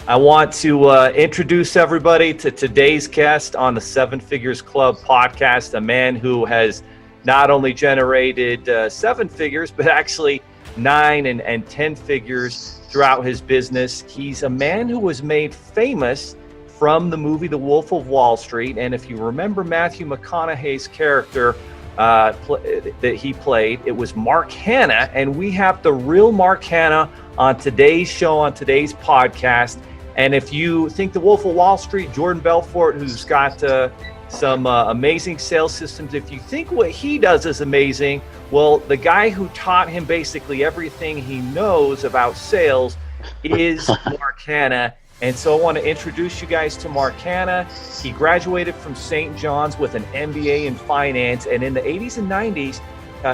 I want to introduce everybody to today's guest on the Seven Figures Club podcast, a man who has not only generated seven figures, but actually 9 and 10 figures throughout his business. He's a man who was made famous from the movie The Wolf of Wall Street. And if you remember Matthew McConaughey's character that he played, it was Mark Hanna. And we have the real Mark Hanna on today's show, on today's podcast. And if you think The Wolf of Wall Street, Jordan Belfort, who's got some amazing sales systems, if you think what he does is amazing, well, the guy who taught him basically everything he knows about sales is Mark Hanna. And so I want to introduce you guys to Mark Hanna. He graduated from St. John's with an MBA in finance. And in the 80s and 90s,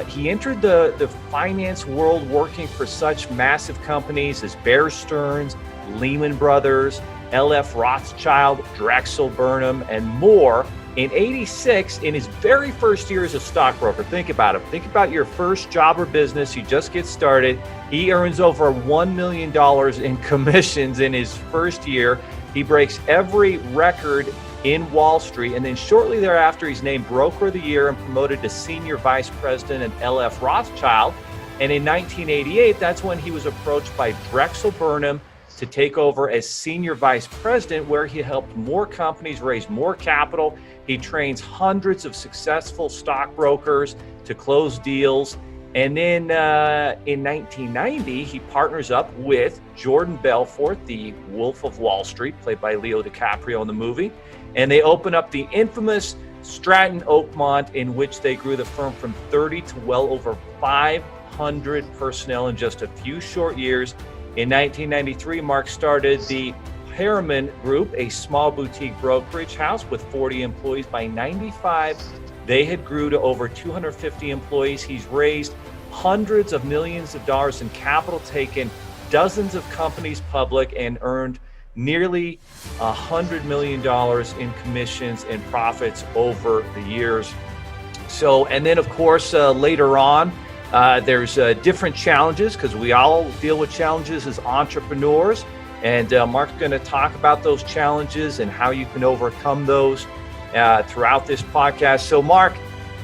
he entered the finance world working for such massive companies as Bear Stearns, Lehman Brothers, LF Rothschild, Drexel Burnham, and more. In 86, in his very first year as a stockbroker, think about it. Think about your first job or business. You just get started. He earns over $1 million in commissions in his first year. He breaks every record in Wall Street. And then shortly thereafter, he's named Broker of the Year and promoted to Senior Vice President at LF Rothschild. And in 1988, that's when he was approached by Drexel Burnham to take over as Senior Vice President, where he helped more companies raise more capital. He trains hundreds of successful stockbrokers to close deals. And then in 1990, he partners up with Jordan Belfort, the Wolf of Wall Street, played by Leo DiCaprio in the movie. And they open up the infamous Stratton Oakmont, in which they grew the firm from 30 to well over 500 personnel in just a few short years. In 1993, Mark started the Harriman Group, a small boutique brokerage house with 40 employees. By 95, they had grew to over 250 employees. He's raised hundreds of millions of dollars in capital, taken dozens of companies public, and earned nearly $100 million in commissions and profits over the years. So, and then of course, later on, there's different challenges, because we all deal with challenges as entrepreneurs. And Mark's going to talk about those challenges and how you can overcome those throughout this podcast. So Mark,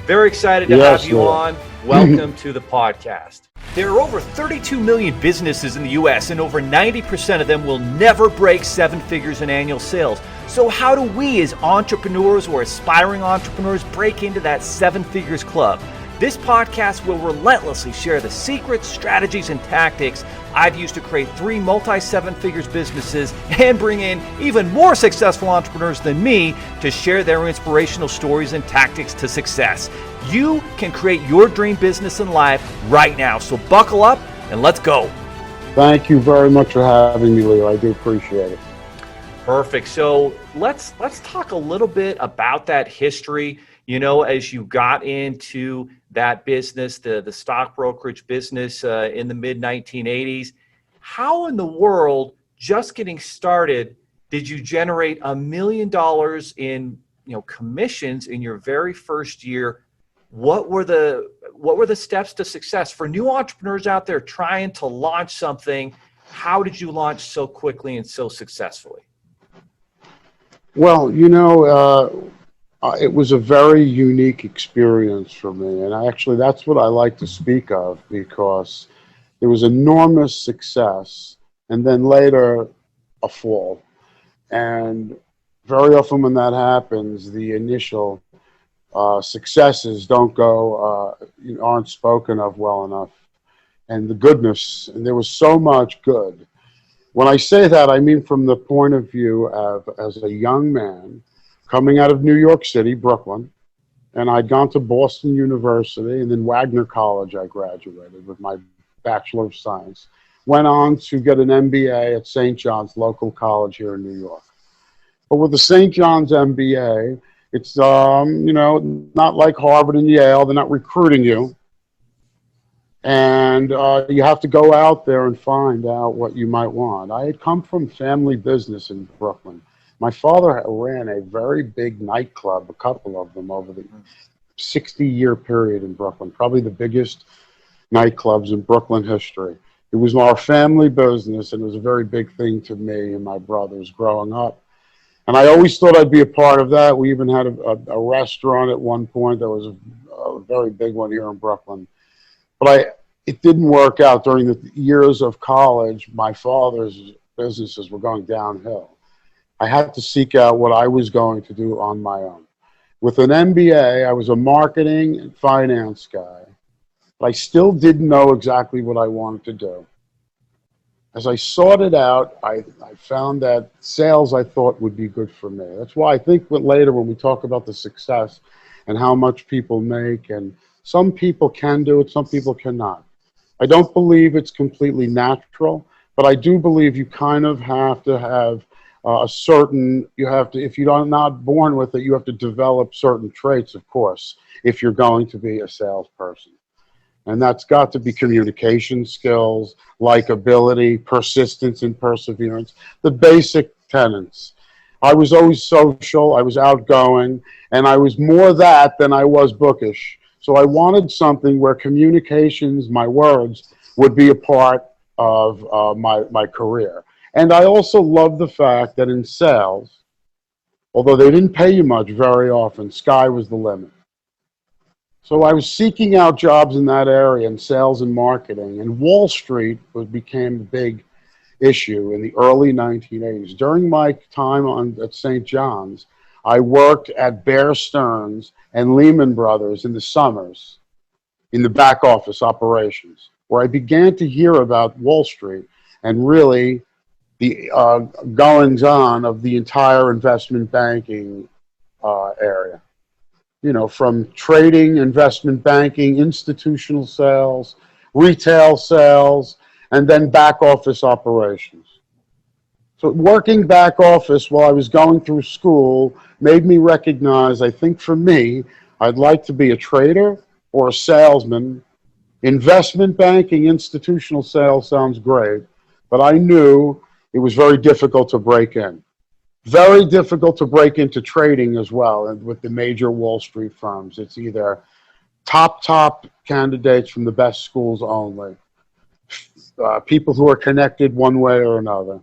very excited to have you on. Welcome to the podcast. There are over 32 million businesses in the U.S., and over 90% of them will never break 7 figures in annual sales. So how do we as entrepreneurs or aspiring entrepreneurs break into that 7 figures club? This podcast will relentlessly share the secrets, strategies, and tactics I've used to create 3 multi-7 figures businesses and bring in even more successful entrepreneurs than me to share their inspirational stories and tactics to success. You can create your dream business and life right now. So buckle up and let's go. Thank you very much for having me, Leo. I do appreciate it. Perfect. So let's talk a little bit about that history. You know, as you got into that business, the stock brokerage business in the mid 1980s, how in the world, just getting started, did you generate $1 million in commissions in your very first year? What were the steps to success for new entrepreneurs out there trying to launch something? How did you launch so quickly and so successfully? Well, it was a very unique experience for me. And actually, that's what I like to speak of, because there was enormous success and then later a fall. And very often when that happens, the initial successes aren't spoken of well enough. And the goodness, and there was so much good. When I say that, I mean from the point of view of, as a young man, coming out of New York City, Brooklyn, and I'd gone to Boston University, and then Wagner College I graduated with my Bachelor of Science. Went on to get an MBA at St. John's, local college here in New York. But with the St. John's MBA, it's, not like Harvard and Yale. They're not recruiting you. And you have to go out there and find out what you might want. I had come from family business in Brooklyn. My father ran a very big nightclub, a couple of them, over the 60-year period in Brooklyn, probably the biggest nightclubs in Brooklyn history. It was our family business, and it was a very big thing to me and my brothers growing up. And I always thought I'd be a part of that. We even had a restaurant at one point that was a very big one here in Brooklyn. But it didn't work out. During the years of college, my father's businesses were going downhill. I had to seek out what I was going to do on my own. With an MBA, I was a marketing and finance guy, but I still didn't know exactly what I wanted to do. As I sought it out, I found that sales I thought would be good for me. That's why I think later when we talk about the success and how much people make, and some people can do it, some people cannot. I don't believe it's completely natural, but I do believe you kind of have to have if you're not born with it, you have to develop certain traits, of course, if you're going to be a salesperson. And that's got to be communication skills, likability, persistence and perseverance, the basic tenets. I was always social, I was outgoing, and I was more that than I was bookish. So I wanted something where communications, my words, would be a part of my career. And I also love the fact that in sales, although they didn't pay you much very often, sky was the limit. So I was seeking out jobs in that area in sales and marketing, and Wall Street became a big issue in the early 1980s. During my time at St. John's, I worked at Bear Stearns and Lehman Brothers in the summers in the back office operations, where I began to hear about Wall Street and really the goings-on of the entire investment banking area. You know, from trading, investment banking, institutional sales, retail sales, and then back office operations. So working back office while I was going through school made me recognize, I think for me, I'd like to be a trader or a salesman. Investment banking, institutional sales sounds great, but I knew it was very difficult to break in. Very difficult to break into trading as well, and with the major Wall Street firms. It's either top candidates from the best schools only, people who are connected one way or another.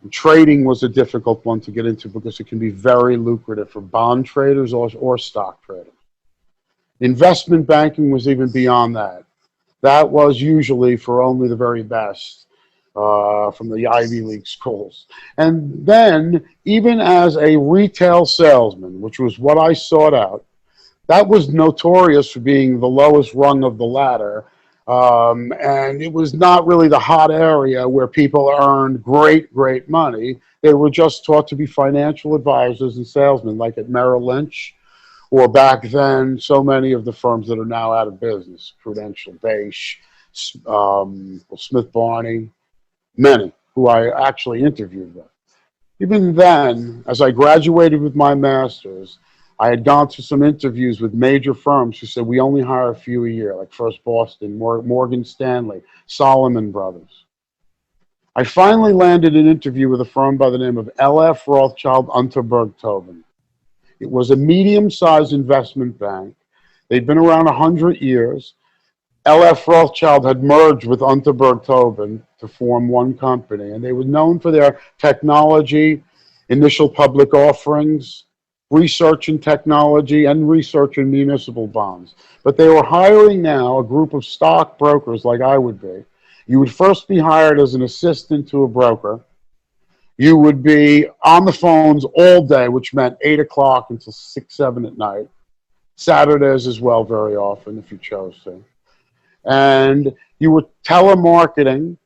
And trading was a difficult one to get into because it can be very lucrative for bond traders or stock traders. Investment banking was even beyond that. That was usually for only the very best. From the Ivy League schools. And then, even as a retail salesman, which was what I sought out, that was notorious for being the lowest rung of the ladder. And it was not really the hot area where people earned great money. They were just taught to be financial advisors and salesmen, like at Merrill Lynch, or back then, so many of the firms that are now out of business, Prudential, Beige, Smith Barney, many who I actually interviewed with. Even then, as I graduated with my master's, I had gone to some interviews with major firms who said, we only hire a few a year, like First Boston, Morgan Stanley, Salomon Brothers. I finally landed an interview with a firm by the name of L.F. Rothschild Unterberg Tobin. It was a medium-sized investment bank. They'd been around 100 years. L.F. Rothschild had merged with Unterberg Tobin to form one company, and they were known for their technology, initial public offerings, research in technology, and research in municipal bonds. But they were hiring now a group of stockbrokers like I would be. You would first be hired as an assistant to a broker. You would be on the phones all day, which meant 8 o'clock until 6, 7 at night. Saturdays as well, very often, if you chose to. And you were telemarketing,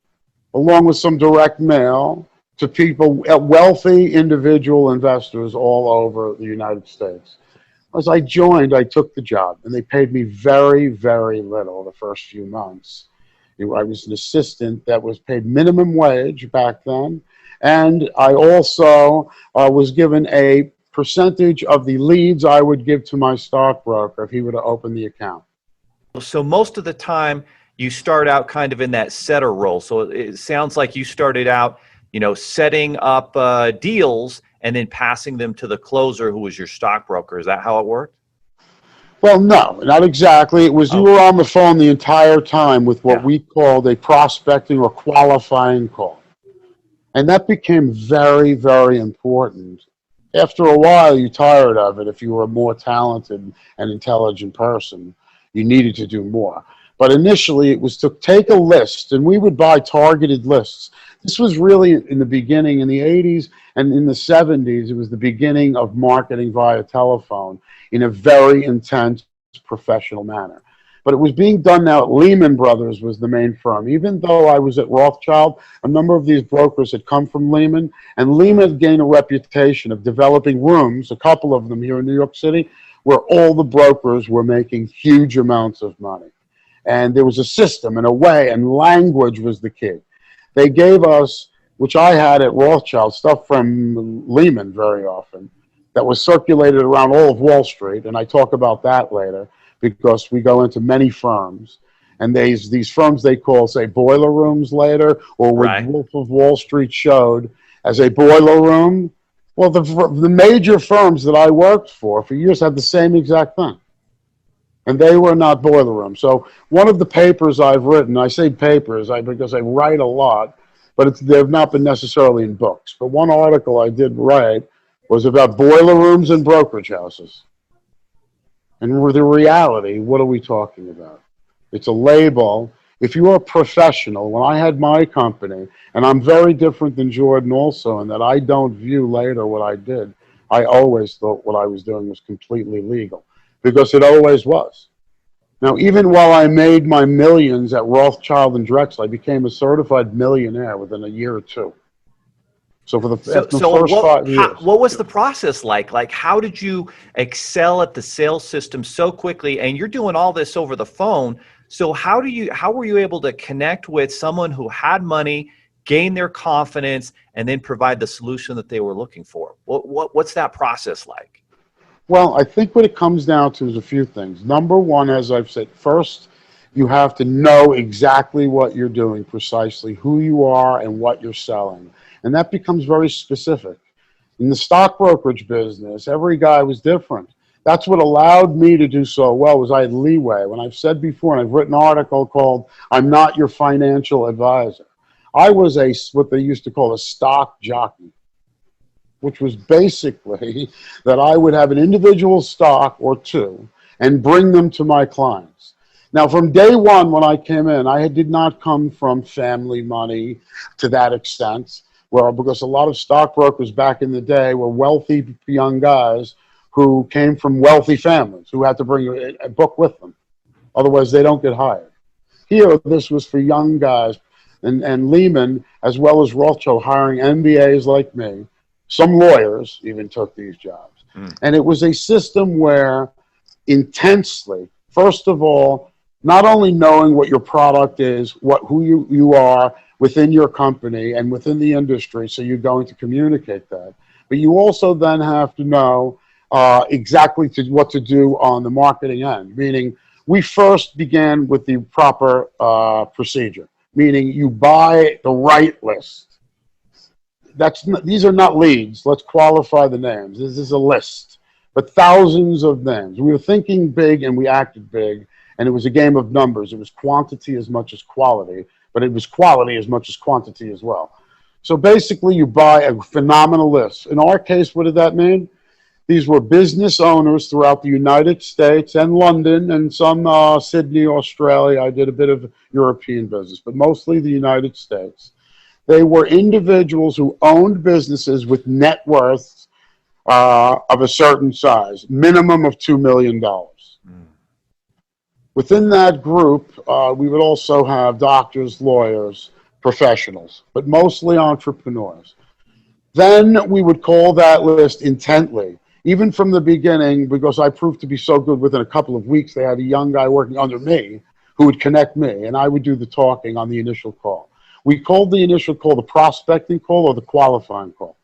along with some direct mail, to people, wealthy individual investors all over the United States. As I joined, I took the job, and they paid me very little the first few months. I was an assistant that was paid minimum wage back then, and I also was given a percentage of the leads I would give to my stockbroker if he were to open the account. So most of the time you start out kind of in that setter role. So it sounds like you started out, setting up deals and then passing them to the closer who was your stockbroker. Is that how it worked? Well, no, not exactly. It was you Oh, were on the phone the entire time with what yeah. we called a prospecting or qualifying call. And that became very, very important. After a while, you tired of it. If you were a more talented and intelligent person, you needed to do more. But initially, it was to take a list, and we would buy targeted lists. This was really in the beginning, in the 80s and in the 70s, it was the beginning of marketing via telephone in a very intense professional manner. But it was being done now at Lehman Brothers was the main firm. Even though I was at Rothschild, a number of these brokers had come from Lehman, and Lehman gained a reputation of developing rooms, a couple of them here in New York City, where all the brokers were making huge amounts of money. And there was a system and a way, and language was the key. They gave us, which I had at Rothschild, stuff from Lehman very often that was circulated around all of Wall Street, and I talk about that later because we go into many firms. And these firms they call, say, boiler rooms later, or what Right. Wolf of Wall Street showed as a boiler room. Well, the major firms that I worked for years had the same exact thing. And they were not boiler rooms. So one of the papers I've written, I say papers because I write a lot, but they've not been necessarily in books. But one article I did write was about boiler rooms and brokerage houses. And with the reality, what are we talking about? It's a label. If you are a professional, when I had my company, and I'm very different than Jordan also in that I don't view later what I did. I always thought what I was doing was completely legal because it always was. Now, even while I made my millions at Rothschild and Drexel, I became a certified millionaire within a year or two. So So, after the so first 5 years. what was the process like? Like, how did you excel at the sales system so quickly? And you're doing all this over the phone. So how were you able to connect with someone who had money, gain their confidence, and then provide the solution that they were looking for? What's that process like? Well, I think what it comes down to is a few things. Number one, as I've said, first, you have to know exactly what you're doing precisely, who you are and what you're selling. And that becomes very specific. In the stock brokerage business, every guy was different. That's what allowed me to do so well was I had leeway. When I've said before, and I've written an article called I'm Not Your Financial Advisor. I was what they used to call a stock jockey, which was basically that I would have an individual stock or two and bring them to my clients. Now, from day one when I came in, I did not come from family money to that extent. Well, because a lot of stockbrokers back in the day were wealthy young guys who came from wealthy families who had to bring a book with them. Otherwise, they don't get hired. Here, this was for young guys, and Lehman, as well as Rothschild, hiring MBAs like me. Some lawyers even took these jobs. And it was a system where intensely, first of all, not only knowing what your product is, who you are within your company and within the industry, so you're going to communicate that, but you also then have to know exactly what to do on the marketing end, meaning we first began with the proper procedure, meaning you buy the right list. These are not leads. Let's qualify the names. This is a list, but thousands of names. We were thinking big and we acted big, and it was a game of numbers. It was quantity as much as quality, but it was quality as much as quantity as well. So basically, you buy a phenomenal list. In our case, what did that mean? These were business owners throughout the United States and London and some Sydney, Australia. I did a bit of European business, but mostly the United States. They were individuals who owned businesses with net worths of a certain size, minimum of $2 million. Within that group, we would also have doctors, lawyers, professionals, but mostly entrepreneurs. Then we would call that list intently, even from the beginning, because I proved to be so good within a couple of weeks, they had a young guy working under me who would connect me, and I would do the talking on the initial call. We called the initial call the prospecting call or the qualifying call.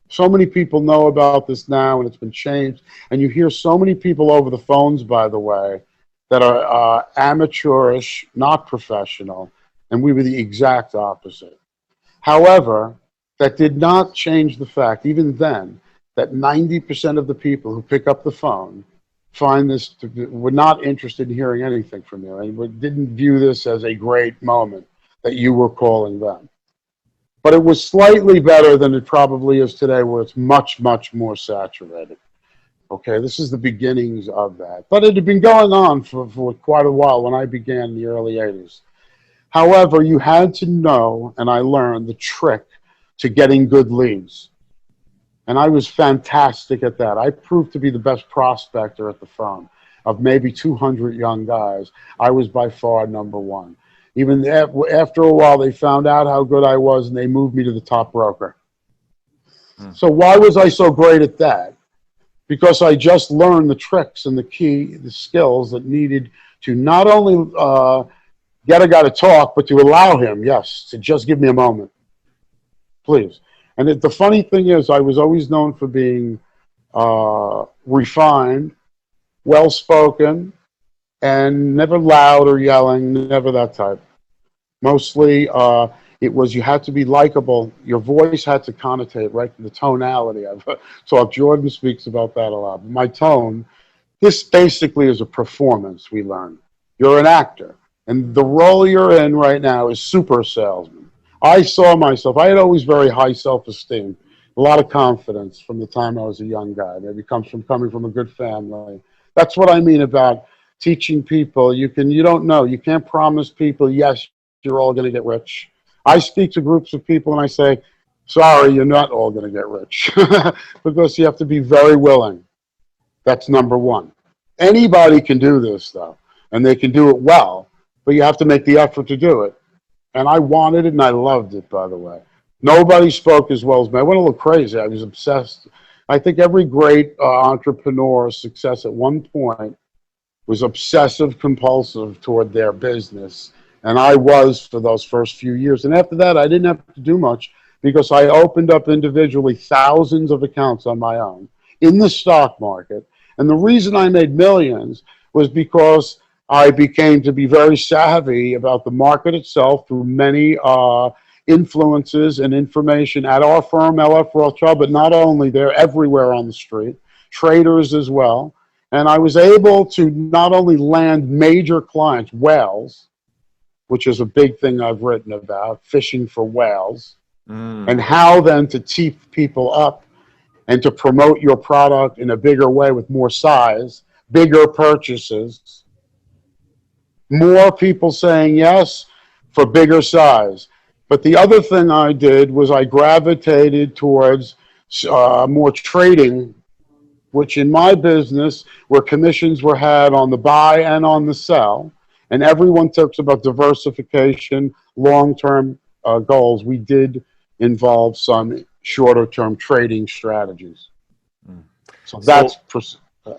So many people know about this now, and it's been changed. And you hear so many people over the phones, by the way, that are amateurish, not professional, and we were the exact opposite. However, that did not change the fact, even then, that 90% of the people who pick up the phone find this were not interested in hearing anything from you, and didn't view this as a great moment that you were calling them. But it was slightly better than it probably is today, where it's much, much more saturated. Okay, this is the beginnings of that. But it had been going on for quite a while when I began in the early 80s. However, you had to know, and I learned the trick to getting good leads. And I was fantastic at that. I proved to be the best prospector at the firm. Of maybe 200 young guys, I was by far number one. Even after a while, they found out how good I was, and they moved me to the top broker. So why was I so great at that? Because I just learned the tricks and the skills that needed to not only get a guy to talk, but to allow him, yes, to just give me a moment, please. And the funny thing is, I was always known for being refined, well-spoken, and never loud or yelling, never that type. Mostly, it was you had to be likable. Your voice had to connotate right to the tonality. I've talked. Jordan speaks about that a lot. But my tone, this basically is a performance we learn. You're an actor, and the role you're in right now is super salesman. I saw myself. I had always very high self-esteem, a lot of confidence from the time I was a young guy. Maybe it comes from coming from a good family. That's what I mean about teaching people. You don't know. You can't promise people, yes, you're all going to get rich. I speak to groups of people and I say, sorry, you're not all going to get rich. Because you have to be very willing. That's number one. Anybody can do this, though, and they can do it well, but you have to make the effort to do it. And I wanted it, and I loved it, by the way. Nobody spoke as well as me. I went a little crazy. I was obsessed. I think every great entrepreneur's success at one point was obsessive compulsive toward their business. And I was for those first few years. And after that, I didn't have to do much because I opened up individually thousands of accounts on my own in the stock market. And the reason I made millions was because I became to be very savvy about the market itself through many influences and information at our firm, LF Rothschild, but not only there, everywhere on the street, traders as well. And I was able to not only land major clients, whales, which is a big thing I've written about, fishing for whales, and how then to tee people up and to promote your product in a bigger way with more size, bigger purchases, more people saying yes for bigger size. But the other thing I did was I gravitated towards more trading, which in my business, where commissions were had on the buy and on the sell, and everyone talks about diversification, long-term goals. We did involve some shorter-term trading strategies. So that's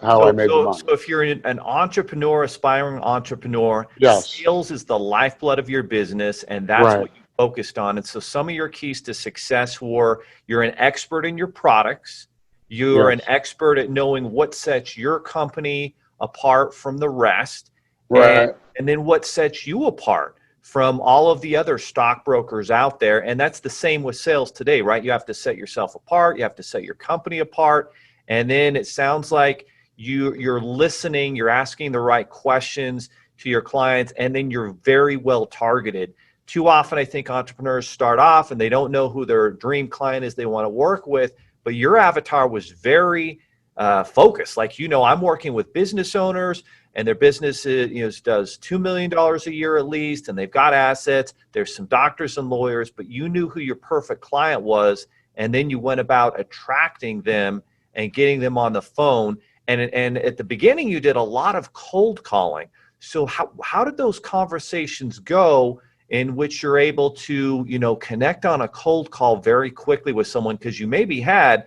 how I made the money. So if you're an entrepreneur, aspiring entrepreneur, yes, sales is the lifeblood of your business, and that's what you focused on. And so some of your keys to success were you're an expert in your products. You're an expert at knowing what sets your company apart from the rest. Right. And then what sets you apart from all of the other stockbrokers out there. And that's the same with sales today, right? You have to set yourself apart. You have to set your company apart. And then it sounds like you're listening, you're asking the right questions to your clients, and then you're very well targeted. Too often, I think entrepreneurs start off and they don't know who their dream client is they want to work with, but your avatar was very focused. Like, I'm working with business owners, and their business does $2 million a year at least, and they've got assets. There's some doctors and lawyers, but you knew who your perfect client was, and then you went about attracting them and getting them on the phone. And at the beginning, you did a lot of cold calling. So how did those conversations go in which you're able to, connect on a cold call very quickly with someone? Because you maybe had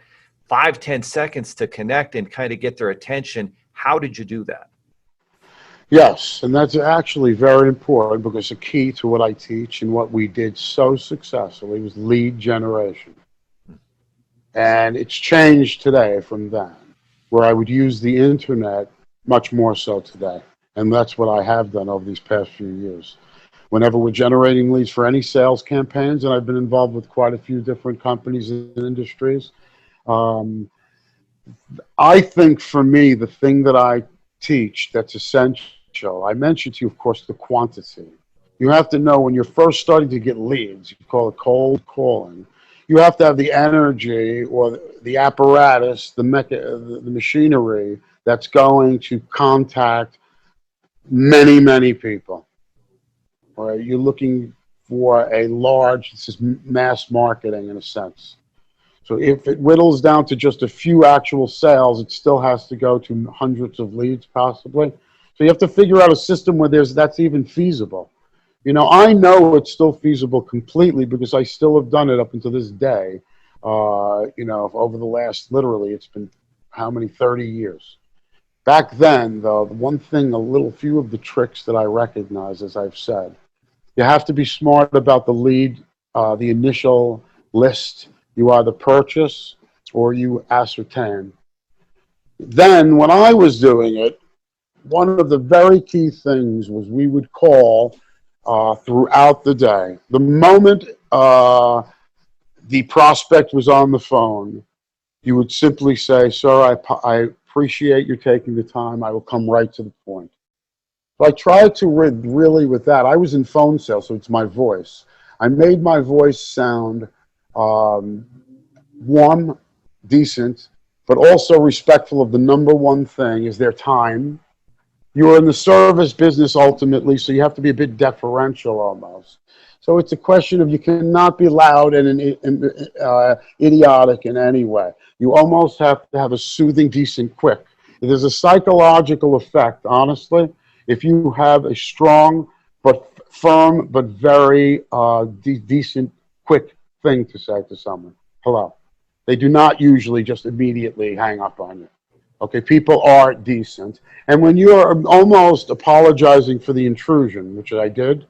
5-10 seconds to connect and kind of get their attention. How did you do that? Yes, and that's actually very important because the key to what I teach and what we did so successfully was lead generation. And it's changed today from then, where I would use the internet much more so today. And that's what I have done over these past few years. Whenever we're generating leads for any sales campaigns, and I've been involved with quite a few different companies and industries, I think for me, the thing that I teach that's essential. I mentioned to you, of course, the quantity. You have to know when you're first starting to get leads, you call it cold calling. You have to have the energy or the apparatus, the machinery that's going to contact many, many people. All right, you're looking for a large, this is mass marketing in a sense. So if it whittles down to just a few actual sales, it still has to go to hundreds of leads possibly. So you have to figure out a system where that's even feasible. You know, I know it's still feasible completely because I still have done it up until this day. You know, over the last, literally, it's been how many, 30 years. Back then, though, the one thing, few of the tricks that I recognize, as I've said, you have to be smart about the lead, the initial list. You either purchase or you ascertain. Then, when I was doing it, one of the very key things was we would call throughout the day. The moment the prospect was on the phone, you would simply say, "Sir, I appreciate you taking the time. I will come right to the point." So I tried to really with that. I was in phone sales, so it's my voice. I made my voice sound warm, decent, but also respectful of the number one thing is their time. You're in the service business ultimately, so you have to be a bit deferential almost. So it's a question of you cannot be loud and idiotic in any way. You almost have to have a soothing, decent, quick. There's a psychological effect, honestly, if you have a strong but firm but very decent, quick thing to say to someone. Hello. They do not usually just immediately hang up on you. Okay, people are decent. And when you're almost apologizing for the intrusion, which I did,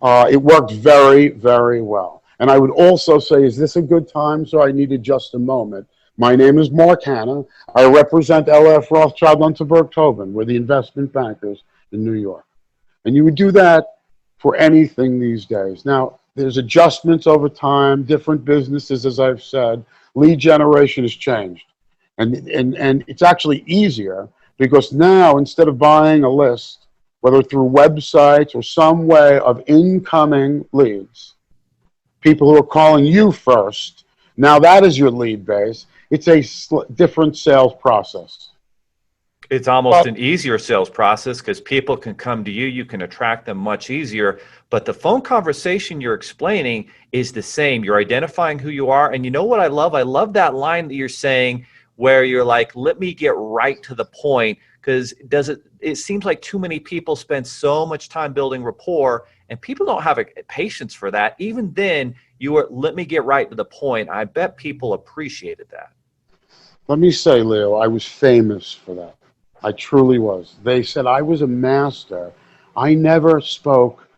it worked very, very well. And I would also say, is this a good time? So I needed just a moment. My name is Mark Hanna. I represent LF Rothschild Unterberg Tobin. We're the investment bankers in New York. And you would do that for anything these days. Now, there's adjustments over time, different businesses, as I've said. Lead generation has changed. And it's actually easier because now, instead of buying a list, whether through websites or some way of incoming leads, people who are calling you first, now that is your lead base. It's a different sales process. It's almost an easier sales process because people can come to you. You can attract them much easier. But the phone conversation you're explaining is the same. You're identifying who you are. And you know what I love? I love that line that you're saying where you're like, let me get right to the point. Because it seems like too many people spend so much time building rapport and people don't have a patience for that. Even then, let me get right to the point. I bet people appreciated that. Let me say, Leo, I was famous for that. I truly was. They said I was a master. I never spoke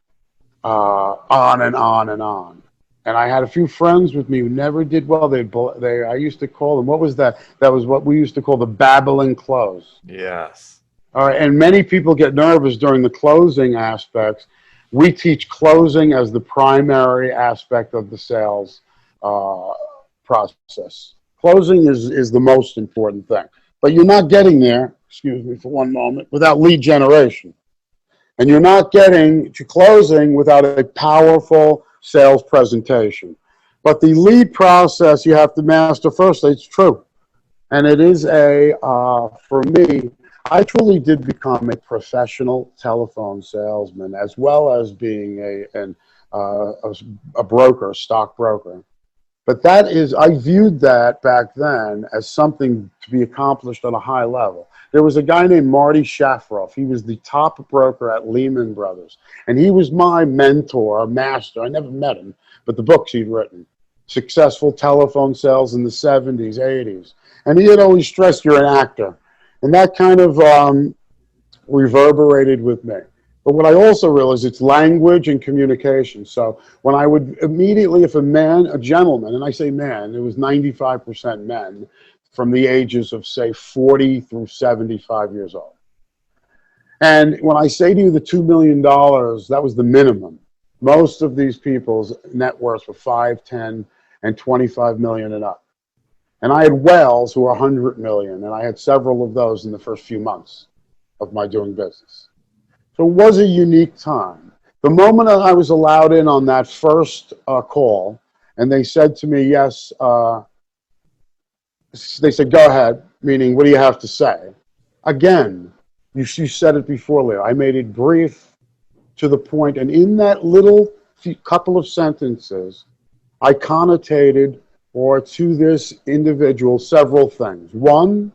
on and on and on. And I had a few friends with me who never did well. I used to call them, what was that? That was what we used to call the babbling close. Yes. All right, and many people get nervous during the closing aspects. We teach closing as the primary aspect of the sales process. Closing is the most important thing. But you're not getting there, excuse me for one moment, without lead generation. And you're not getting to closing without a powerful sales presentation. But the lead process you have to master first. It's true. And it is for me, I truly did become a professional telephone salesman as well as being a broker, a stockbroker. But I viewed that back then as something to be accomplished on a high level. There was a guy named Marty Shafroff. He was the top broker at Lehman Brothers. And he was my mentor, master. I never met him, but the books he'd written. Successful telephone sales in the 70s, 80s. And he had always stressed you're an actor. And that kind of reverberated with me. But what I also realized, it's language and communication. So when I would immediately, if a gentleman, and I say man, it was 95% men from the ages of, say, 40 through 75 years old. And when I say to you the $2 million, that was the minimum. Most of these people's net worths were 5, 10, and 25 million and up. And I had whales who were 100 million, and I had several of those in the first few months. of my doing business. So it was a unique time. The moment I was allowed in on that first call, and they said to me, yes, they said, go ahead, meaning, what do you have to say? Again, you said it before, Leo. I made it brief, to the point, and in that little couple of sentences, I connotated, or to this individual, several things. One,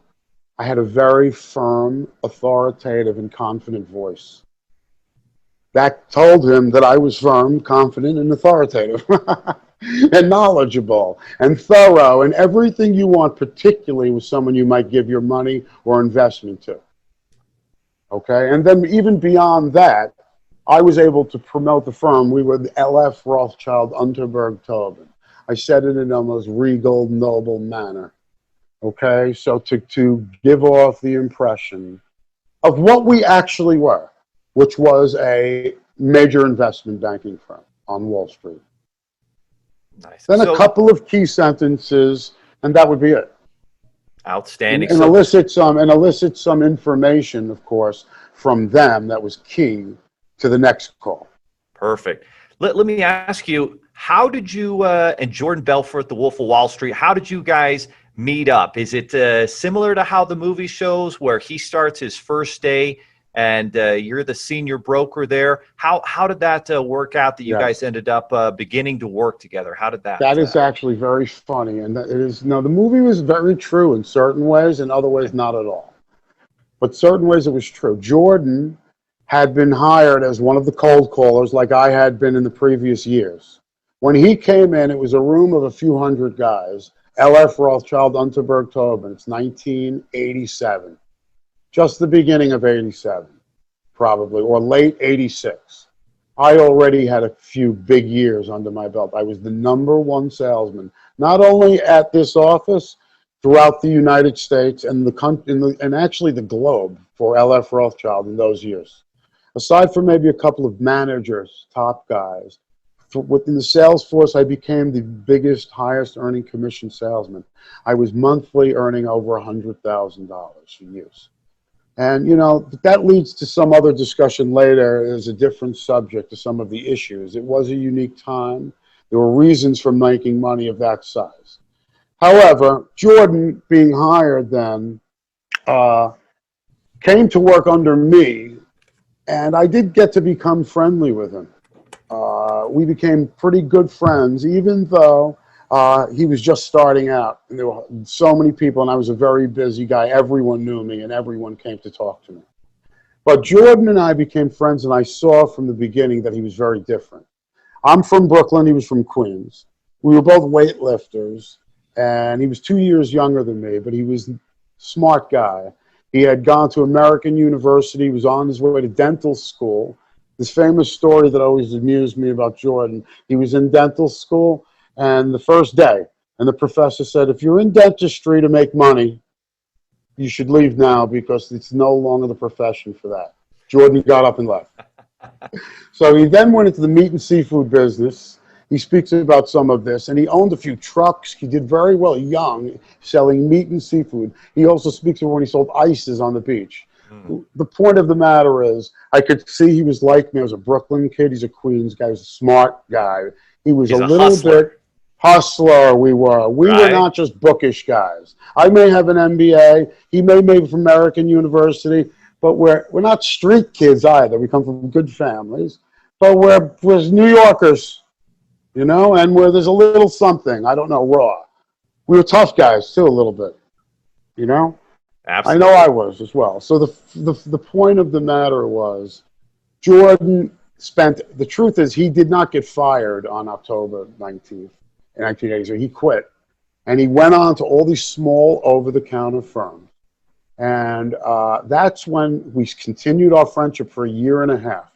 I had a very firm, authoritative, and confident voice. That told him that I was firm, confident, and authoritative, and knowledgeable, and thorough, and everything you want, particularly with someone you might give your money or investment to. Okay? And then even beyond that, I was able to promote the firm. We were the LF Rothschild Unterberg Tobin. I said it in a most regal, noble manner. Okay? So to give off the impression of what we actually were, which was a major investment banking firm on Wall Street. Nice. Then a couple of key sentences, and that would be it. Outstanding. And elicit some information, of course, from them that was key to the next call. Perfect. Let me ask you, how did you and Jordan Belfort, the Wolf of Wall Street, how did you guys meet up? Is it similar to how the movie shows, where he starts his first day and you're the senior broker there? How did that work out that you guys ended up beginning to work together? How did that? That is actually very funny, and it is. No, the movie was very true in certain ways, in other ways not at all. But certain ways it was true. Jordan had been hired as one of the cold callers, like I had been in the previous years. When he came in, it was a room of a few hundred guys. LF Rothschild Unterberg Tobin. It's 1987. Just the beginning of 87, probably, or late 86. I already had a few big years under my belt. I was the #1 salesman, not only at this office, throughout the United States and and actually the globe for LF Rothschild in those years. Aside from maybe a couple of managers, top guys, within the sales force, I became the biggest, highest earning commission salesman. I was monthly earning over $100,000 for years. And, you know, that leads to some other discussion later as a different subject to some of the issues. It was a unique time. There were reasons for making money of that size. However, Jordan, being hired then, came to work under me, and I did get to become friendly with him. We became pretty good friends, even though he was just starting out. And there were so many people, and I was a very busy guy. Everyone knew me, and everyone came to talk to me. But Jordan and I became friends, and I saw from the beginning that he was very different. I'm from Brooklyn. He was from Queens. We were both weightlifters, and he was 2 years younger than me, but he was a smart guy. He had gone to American University. He was on his way to dental school. This famous story that always amused me about Jordan, he was in dental school, and the first day, and the professor said, if you're in dentistry to make money, you should leave now because it's no longer the profession for that. Jordan got up and left. So he then went into the meat and seafood business. He speaks about some of this, and he owned a few trucks. He did very well young, selling meat and seafood. He also speaks about when he sold ices on the beach. The point of the matter is, I could see he was like me. I was a Brooklyn kid. He's a Queens guy. He was a smart guy. He's a little hustler. Bit hustler. We were not just bookish guys. I may have an MBA. He may from American University, but we're not street kids either. We come from good families, but we're New Yorkers, you know, and where there's a little something. I don't know, raw. We were tough guys too, a little bit, you know. Absolutely. I know I was as well. So the point of the matter was, Jordan the truth is he did not get fired on October 19th in 1980. He quit. And he went on to all these small over-the-counter firms. And that's when we continued our friendship for a year and a half.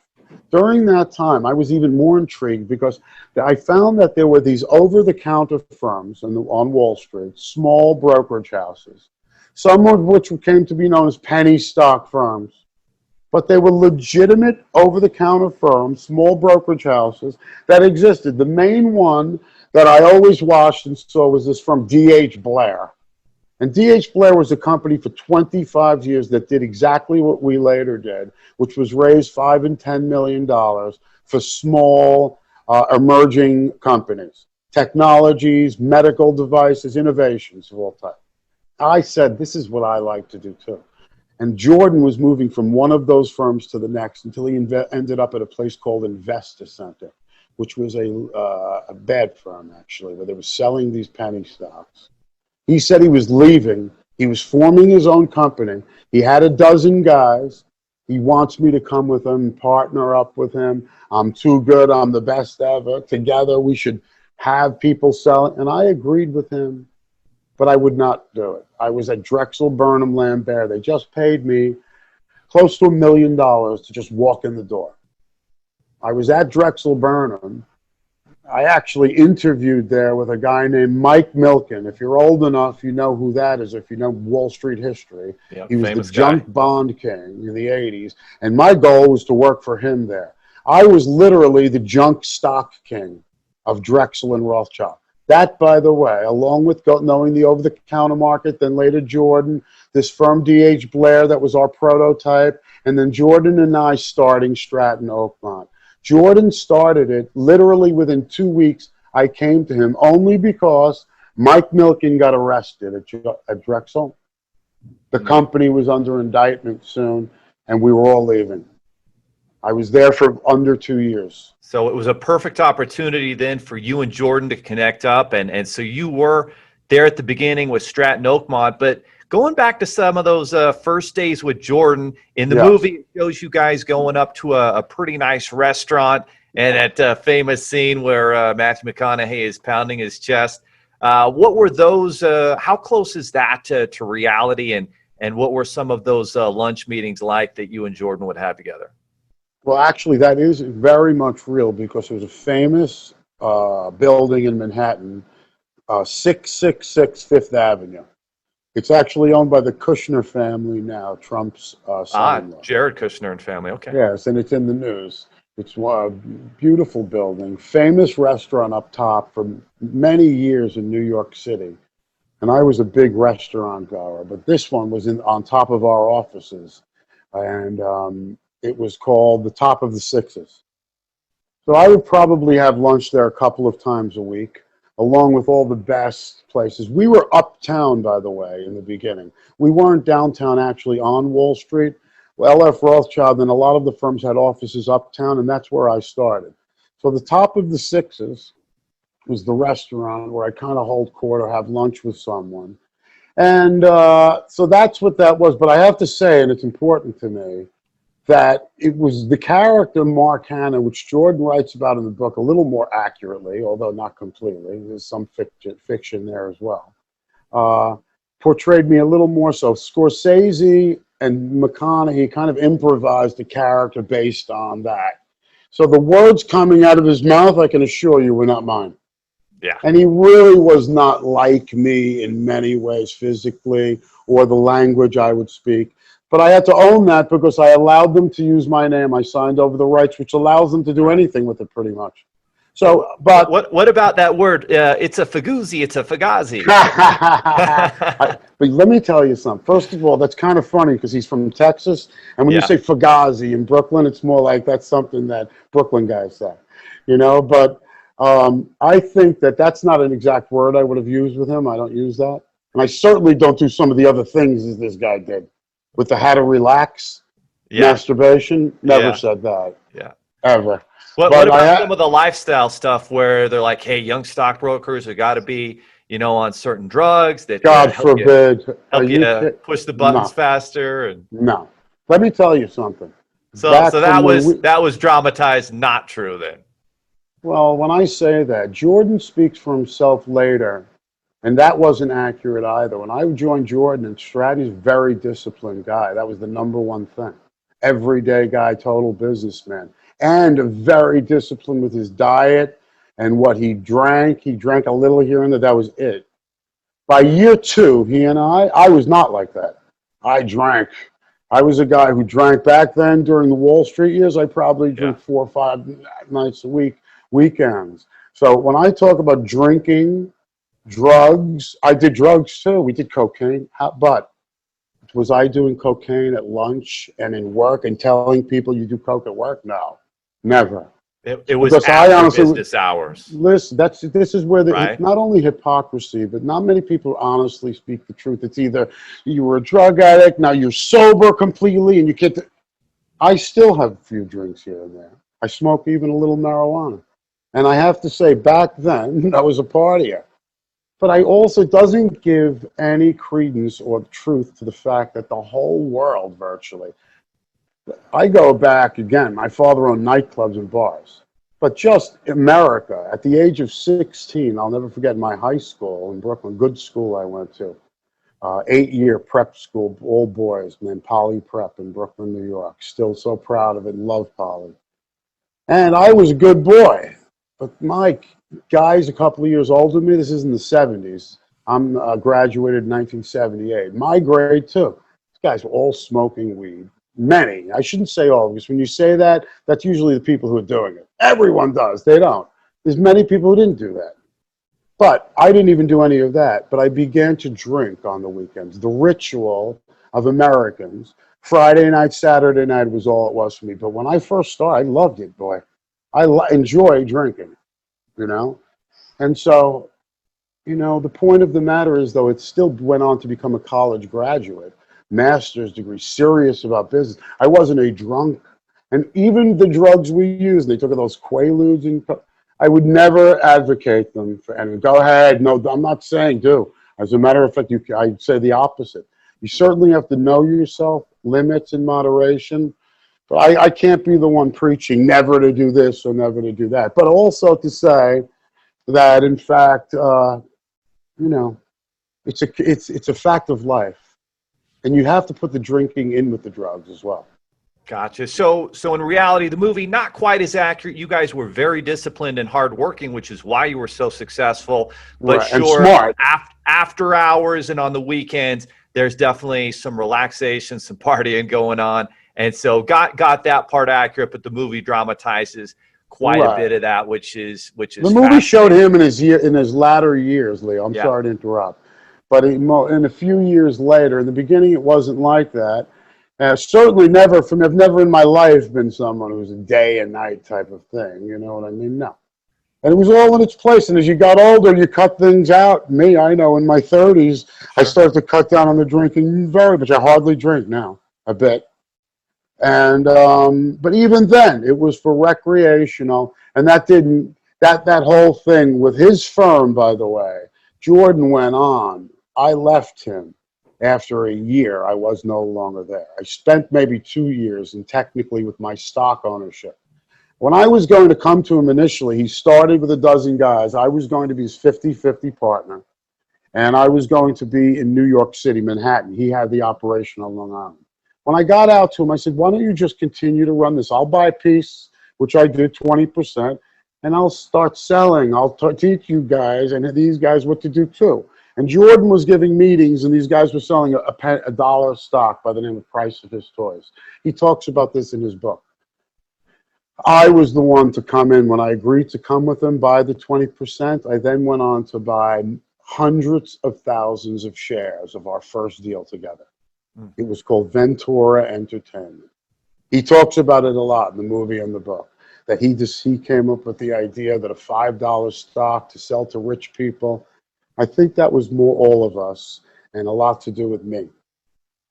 During that time, I was even more intrigued because I found that there were these over-the-counter firms on Wall Street, small brokerage houses, some of which came to be known as penny stock firms. But they were legitimate over-the-counter firms, small brokerage houses that existed. The main one that I always watched and saw was this firm D.H. Blair. And D.H. Blair was a company for 25 years that did exactly what we later did, which was raise $5 and $10 million for small emerging companies, technologies, medical devices, innovations of all types. I said, this is what I like to do too. And Jordan was moving from one of those firms to the next until he ended up at a place called Investor Center, which was a bad firm, actually, where they were selling these penny stocks. He said he was leaving. He was forming his own company. He had a dozen guys. He wants me to come with him, partner up with him. I'm too good. I'm the best ever. Together, we should have people selling. And I agreed with him, but I would not do it. I was at Drexel Burnham Lambert. They just paid me close to $1 million to just walk in the door. I was at Drexel Burnham. I actually interviewed there with a guy named Mike Milken. If you're old enough, you know who that is. If you know Wall Street history, he was the junk bond king in the 80s. And my goal was to work for him there. I was literally the junk stock king of Drexel and Rothschild. That, by the way, along with knowing the over-the-counter market, then later Jordan, this firm D.H. Blair that was our prototype, and then Jordan and I starting Stratton Oakmont. Jordan started it literally within 2 weeks. I came to him only because Mike Milken got arrested at Drexel. The company was under indictment soon, and we were all leaving. I was there for under 2 years. So it was a perfect opportunity then for you and Jordan to connect up. And so you were there at the beginning with Stratton Oakmont, but going back to some of those first days with Jordan, in the movie, it shows you guys going up to a pretty nice restaurant and that famous scene where Matthew McConaughey is pounding his chest. What were those, how close is that to reality, and what were some of those lunch meetings like that you and Jordan would have together? Well, actually, that is very much real because it was a famous building in Manhattan, 666 Fifth Avenue. It's actually owned by the Kushner family now, Trump's son-in-law. Jared Kushner and family, okay. Yes, and it's in the news. It's a beautiful building, famous restaurant up top for many years in New York City. And I was a big restaurant goer, but this one was on top of our offices. And it was called the Top of the Sixes. So I would probably have lunch there a couple of times a week, along with all the best places. We were uptown, by the way, in the beginning. We weren't downtown actually on Wall Street. Well, LF Rothschild and a lot of the firms had offices uptown, and that's where I started. So the Top of the Sixes was the restaurant where I kind of hold court or have lunch with someone. And so that's what that was. But I have to say, and it's important to me, that it was the character Mark Hanna, which Jordan writes about in the book a little more accurately, although not completely. There's some fiction there as well. Portrayed me a little more so. Scorsese and McConaughey kind of improvised the character based on that. So the words coming out of his mouth, I can assure you, were not mine. Yeah. And he really was not like me in many ways physically or the language I would speak. But I had to own that because I allowed them to use my name. I signed over the rights, which allows them to do anything with it pretty much. So, but what about that word? It's a Faguzzi. It's a Fugazi. But let me tell you something. First of all, that's kind of funny because he's from Texas. And when you say Fugazi in Brooklyn, it's more like that's something that Brooklyn guys say, you know. But I think that that's not an exact word I would have used with him. I don't use that. And I certainly don't do some of the other things as this guy did. With the how to relax, masturbation, never said that. Yeah. Ever. What about some of the lifestyle stuff where they're like, hey, young stockbrokers have got to be, on certain drugs that God forbid help you push the buttons faster? And no. Let me tell you something. So that was dramatized, not true then. Well, when I say that, Jordan speaks for himself later. And that wasn't accurate either. When I joined Jordan and Stratton's a very disciplined guy. That was the number one thing. Everyday guy, total businessman. And very disciplined with his diet and what he drank. He drank a little here and there. That was it. By year 2, he and I was not like that. I drank. I was a guy who drank back then during the Wall Street years. I probably drink 4 or 5 nights a week, weekends. So when I talk about drinking Drugs. I did drugs too. We did cocaine. But was I doing cocaine at lunch and in work and telling people you do coke at work? No, never. It was Because I after honestly, business hours, listen, this is where it's right? not only hypocrisy, but not many people honestly speak the truth. It's either you were a drug addict, now you're sober completely, and you get to, I still have a few drinks here and there. I smoke even a little marijuana. And I have to say, back then, I was a partier. But I also doesn't give any credence or truth to the fact that the whole world virtually, I go back again, my father owned nightclubs and bars. But just America, at the age of 16, I'll never forget my high school in Brooklyn, good school I went to, 8-year prep school, all boys, named Poly Prep in Brooklyn, New York. Still so proud of it and love Poly. And I was a good boy. But my guys a couple of years older than me, this is in the 70s. I'm graduated in 1978. My grade, too. These guys were all smoking weed. Many. I shouldn't say all, because when you say that, that's usually the people who are doing it. Everyone does. They don't. There's many people who didn't do that. But I didn't even do any of that. But I began to drink on the weekends. The ritual of Americans. Friday night, Saturday night was all it was for me. But when I first started, I loved it, boy. I enjoy drinking, you know? And so, you know, the point of the matter is, though, it still went on to become a college graduate, master's degree, serious about business. I wasn't a drunk. And even the drugs we used, they took those Quaaludes, and I would never advocate them for anyone. Go ahead. No, I'm not saying do. As a matter of fact, I'd say the opposite. You certainly have to know yourself, limits and moderation. But I can't be the one preaching never to do this or never to do that. But also to say that, in fact, you know, it's a fact of life. And you have to put the drinking in with the drugs as well. Gotcha. So in reality, the movie, not quite as accurate. You guys were very disciplined and hardworking, which is why you were so successful. But Right. sure, And smart. after hours and on the weekends, there's definitely some relaxation, some partying going on. And so got that part accurate, but the movie dramatizes quite a bit of that, which is the movie showed him in his latter years, Leo. I'm sorry to interrupt, but in a few years later, in the beginning, it wasn't like that. Certainly I've never in my life been someone who's a day and night type of thing. You know what I mean? No. And it was all in its place. And as you got older, you cut things out. Me, I know in my 30s, I started to cut down on the drinking very much. I hardly drink now, a bit. And but even then, it was for recreational, and that whole thing with his firm, by the way, Jordan went on. I left him after a year. I was no longer there. I spent maybe 2 years, and technically with my stock ownership. When I was going to come to him initially, he started with a dozen guys. I was going to be his 50-50 partner, and I was going to be in New York City, Manhattan. He had the operation on Long Island. When I got out to him, I said, why don't you just continue to run this? I'll buy a piece, which I did, 20%, and I'll start selling. I'll teach you guys and these guys what to do too. And Jordan was giving meetings, and these guys were selling a dollar stock by the name of Price of His Toys. He talks about this in his book. I was the one to come in. When I agreed to come with him, buy the 20%, I then went on to buy hundreds of thousands of shares of our first deal together. It was called Ventura Entertainment. He talks about it a lot in the movie and the book, that he came up with the idea that a $5 stock to sell to rich people. I think that was more all of us and a lot to do with me.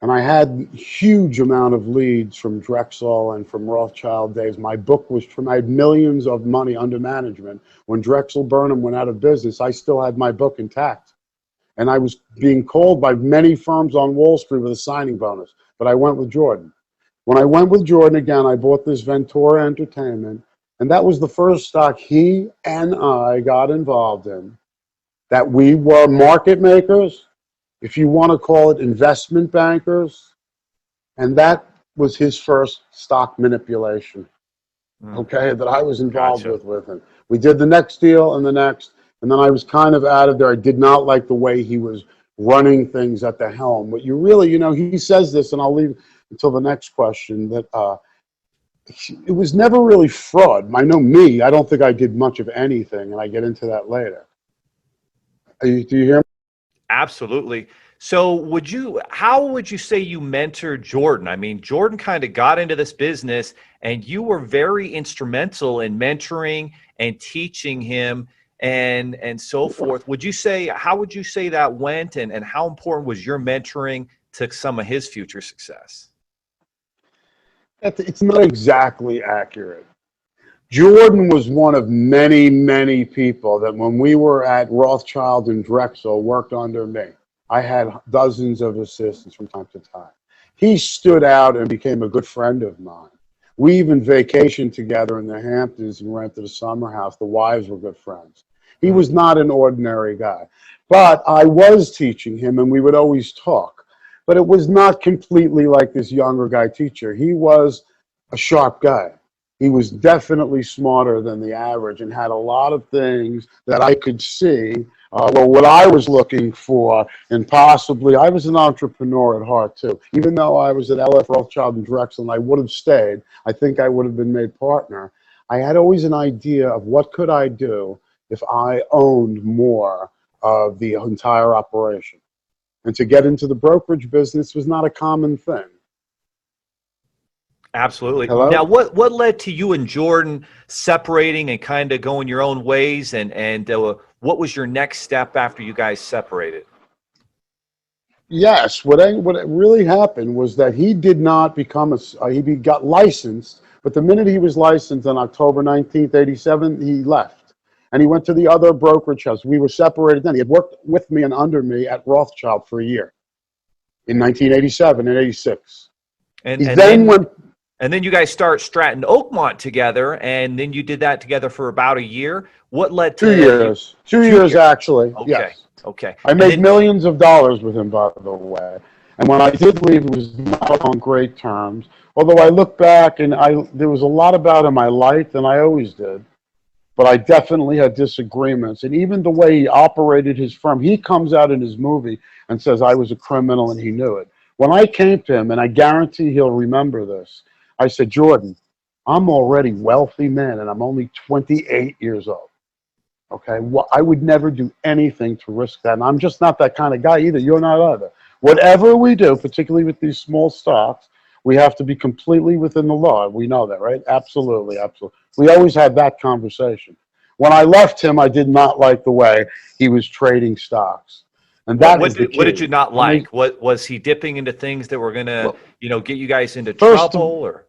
And I had huge amount of leads from Drexel and from Rothschild days. My book was I had millions of money under management. When Drexel Burnham went out of business, I still had my book intact. And I was being called by many firms on Wall Street with a signing bonus. But I went with Jordan. When I went with Jordan again, I bought this Ventura Entertainment. And that was the first stock he and I got involved in. That we were market makers, if you want to call it investment bankers. And that was his first stock manipulation, okay, that I was involved with him. We did the next deal and the next. And then I was kind of out of there. I did not like the way he was running things at the helm. But you really, you know, he says this, and I'll leave until the next question, that it was never really fraud. I know me, I don't think I did much of anything, and I get into that later. Do you hear me? Absolutely. So how would you say you mentored Jordan? I mean, Jordan kind of got into this business and you were very instrumental in mentoring and teaching him and so forth. How would you say that went, and how important was your mentoring to some of his future success? It's not exactly accurate. Jordan was one of many, many people that when we were at Rothschild and Drexel worked under me. I had dozens of assistants from time to time. He stood out and became a good friend of mine. We even vacationed together in the Hamptons and rented a summer house. The wives were good friends. He was not an ordinary guy. But I was teaching him, and we would always talk. But it was not completely like this younger guy teacher. He was a sharp guy. He was definitely smarter than the average and had a lot of things that I could see were what I was looking for. And possibly, I was an entrepreneur at heart too. Even though I was at LF Rothschild and Drexel and I would have stayed, I think I would have been made partner. I had always an idea of what could I do if I owned more of the entire operation. And to get into the brokerage business was not a common thing. Absolutely. Hello? Now, what led to you and Jordan separating and kind of going your own ways, and what was your next step after you guys separated? Yes, what really happened was that he did not become he got licensed, but the minute he was licensed on October 19th, 87, he left. And he went to the other brokerage house. We were separated then. He had worked with me and under me at Rothschild for a year in 1987 and 86. And then you guys start Stratton Oakmont together, and then you did that together for about a year. What led to 2 years? 2 years, actually. Okay. Yes. Okay. I made millions of dollars with him, by the way. And when I did leave, it was not on great terms. Although I look back and there was a lot about him I liked, and I always did. But I definitely had disagreements. And even the way he operated his firm, he comes out in his movie and says I was a criminal and he knew it. When I came to him, and I guarantee he'll remember this, I said, Jordan, I'm already wealthy man and I'm only 28 years old. Okay, well, I would never do anything to risk that. And I'm just not that kind of guy either. You're not either. Whatever we do, particularly with these small stocks, we have to be completely within the law. We know that, right? Absolutely, absolutely. We always had that conversation. When I left him, I did not like the way he was trading stocks. And what did you not like? What was he dipping into things that were going to, get you guys into trouble? Or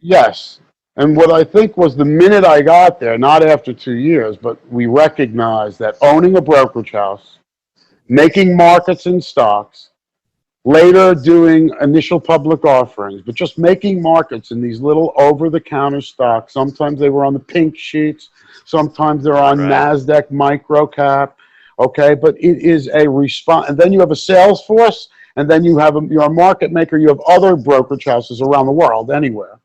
yes. And what I think was the minute I got there, not after 2 years, but we recognized that owning a brokerage house, making markets in stocks, later doing initial public offerings, but just making markets in these little over-the-counter stocks. Sometimes they were on the pink sheets. Sometimes they're on NASDAQ microcap. Okay, but it is a response. And then you have a sales force, and then you're a market maker. You have other brokerage houses around the world, anywhere.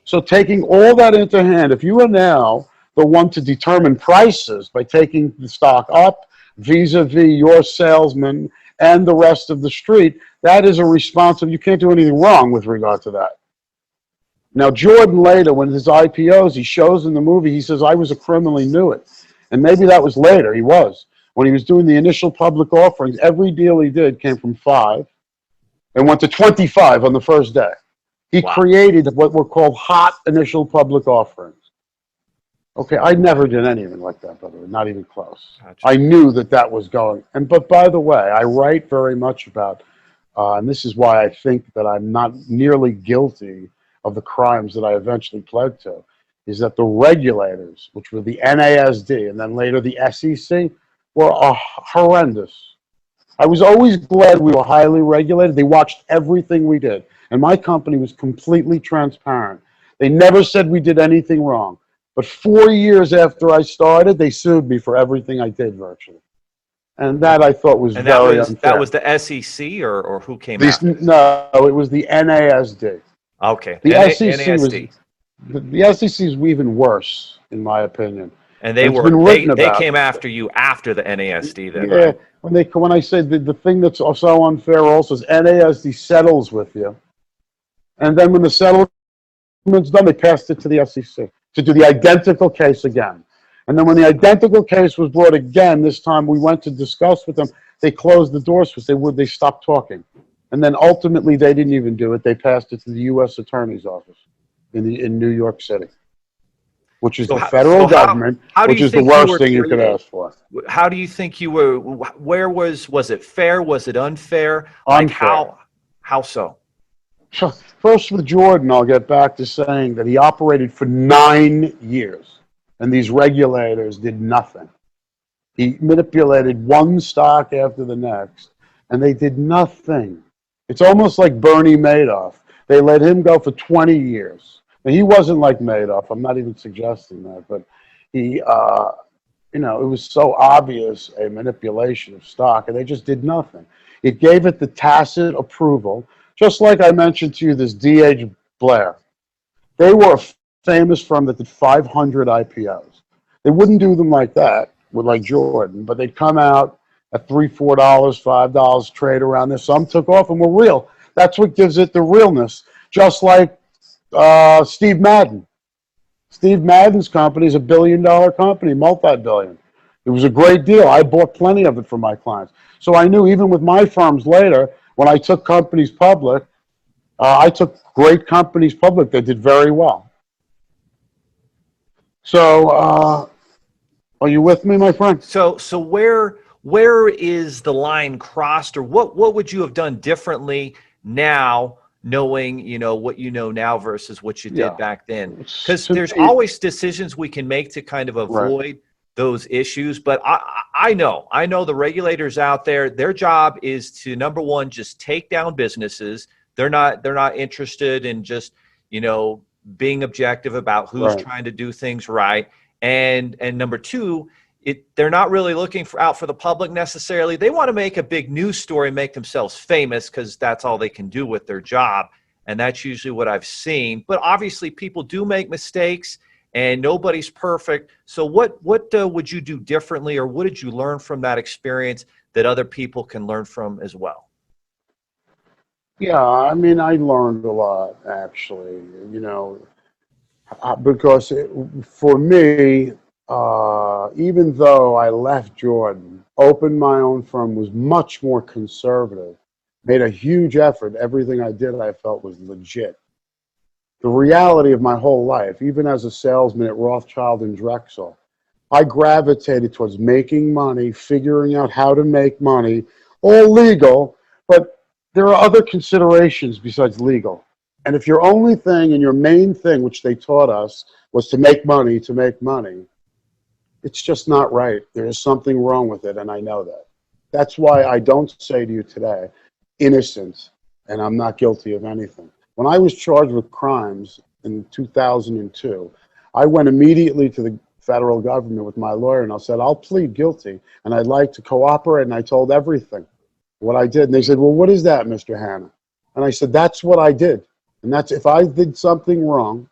So taking all that into hand, if you are now the one to determine prices by taking the stock up vis-a-vis your salesman and the rest of the street, that is a responsibility. You can't do anything wrong with regard to that. Now, Jordan later, when his IPOs, he shows in the movie, he says, I was a criminal, he knew it. And maybe that was later, he was. When he was doing the initial public offerings, every deal he did came from 5 and went to 25 on the first day. He created what were called hot initial public offerings. Okay, I never did anything like that, by the way, not even close. Gotcha. I knew that was going. But by the way, I write very much about, and this is why I think that I'm not nearly guilty of the crimes that I eventually pled to, is that the regulators, which were the NASD and then later the SEC, were horrendous. I was always glad we were highly regulated. They watched everything we did. And my company was completely transparent. They never said we did anything wrong. But 4 years after I started, they sued me for everything I did virtually. And that I thought was very unfair. That was the SEC or who came after? No, it was the NASD. Okay. The SEC NASD. The SEC is even worse, in my opinion. And they came after you after the NASD then, yeah, right? When I say the thing that's so unfair also is NASD settles with you. And then when the settlement's done, they passed it to the SEC to do the identical case again. And then when the identical case was brought again, this time we went to discuss with them. They closed the doors because they stopped talking. And then ultimately they didn't even do it. They passed it to the U.S. Attorney's Office in New York City, which is the federal government, which is the worst thing you could ask for. How do you think you were? Where was it fair? Was it unfair? Unfair. How so? So first with Jordan, I'll get back to saying that he operated for 9 years, and these regulators did nothing. He manipulated one stock after the next, and they did nothing. It's almost like Bernie Madoff. They let him go for 20 years. And he wasn't like Madoff. I'm not even suggesting that, but he, it was so obvious a manipulation of stock, and they just did nothing. It gave it the tacit approval, just like I mentioned to you, this D.H. Blair. They were a famous firm that did 500 IPOs. They wouldn't do them like that with like Jordan, but they'd come out at $3, $4, $5, trade around there. Some took off and were real. That's what gives it the realness. Just like Steve Madden. Steve Madden's company is $1 billion company, multi-billion. It was a great deal. I bought plenty of it for my clients. So I knew even with my firms later, when I took companies public, I took great companies public that did very well. So, are you with me, my friend? So where is the line crossed, or what would you have done differently now, knowing what you know now versus what you did back then? Because there's always decisions we can make to kind of avoid those issues. But I know the regulators out there, their job is to, number one, just take down businesses. They're not interested in just being objective about who's trying to do things right. And number two, they're not really looking out for the public necessarily. They want to make a big news story, make themselves famous, because that's all they can do with their job. And that's usually what I've seen. But obviously people do make mistakes and nobody's perfect. So what would you do differently, or what did you learn from that experience that other people can learn from as well? Yeah, I mean, I learned a lot, actually, because for me, even though I left Jordan, opened my own firm, was much more conservative, made a huge effort. Everything I did, I felt was legit. The reality of my whole life, even as a salesman at Rothschild and Drexel, I gravitated towards making money, figuring out how to make money, all legal, but there are other considerations besides legal. And if your only thing and your main thing, which they taught us, was to make money, it's just not right. There is something wrong with it, and I know that. That's why I don't say to you today, innocent, and I'm not guilty of anything. When I was charged with crimes in 2002, I went immediately to the federal government with my lawyer, and I said, I'll plead guilty, and I'd like to cooperate, and I told everything, what I did. And they said, well, what is that, Mr. Hanna? And I said, that's what I did. And that's if I did something wrong.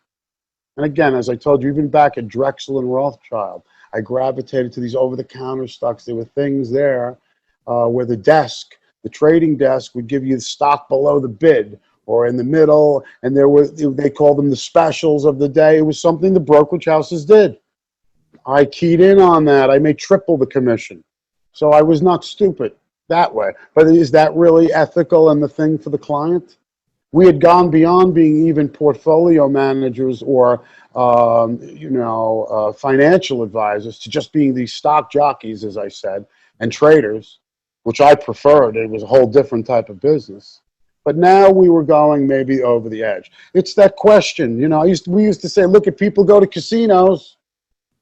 And again, as I told you, even back at Drexel and Rothschild, I gravitated to these over-the-counter stocks. There were things there where the trading desk would give you the stock below the bid or in the middle, and they called them the specials of the day. It was something the brokerage houses did. I keyed in on that. I made triple the commission. So I was not stupid that way. But is that really ethical and the thing for the client? We had gone beyond being even portfolio managers or financial advisors to just being these stock jockeys, as I said, and traders, which I preferred. It was a whole different type of business. But now we were going maybe over the edge. It's that question, we used to say, look, at people go to casinos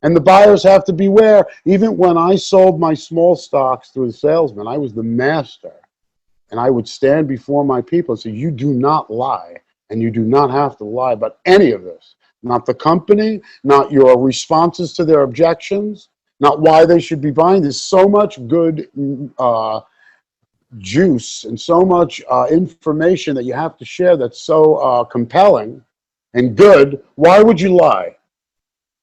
and the buyers have to beware. Even when I sold my small stocks through the salesman, I was the master. And I would stand before my people and say, you do not lie, and you do not have to lie about any of this. Not the company, not your responses to their objections, not why they should be buying. There's so much good juice and so much information that you have to share that's so compelling and good. Why would you lie?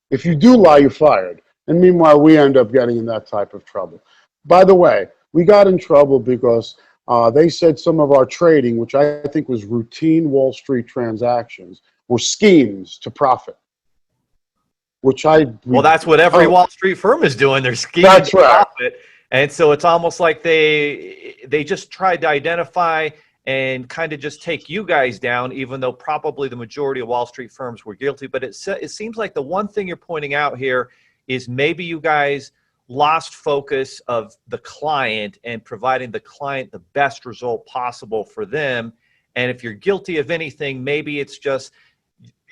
If you do lie, you're fired. And meanwhile, we end up getting in that type of trouble. By the way, we got in trouble because they said some of our trading, which I think was routine Wall Street transactions, were schemes to profit. which Well, that's what every Wall Street firm is doing. They're scheming That's to right. profit. And so it's almost like they just tried to identify and kind of just take you guys down, even though probably the majority of Wall Street firms were guilty. But it seems like the one thing you're pointing out here is maybe you guys lost focus of the client and providing the client the best result possible for them. And if you're guilty of anything, maybe it's just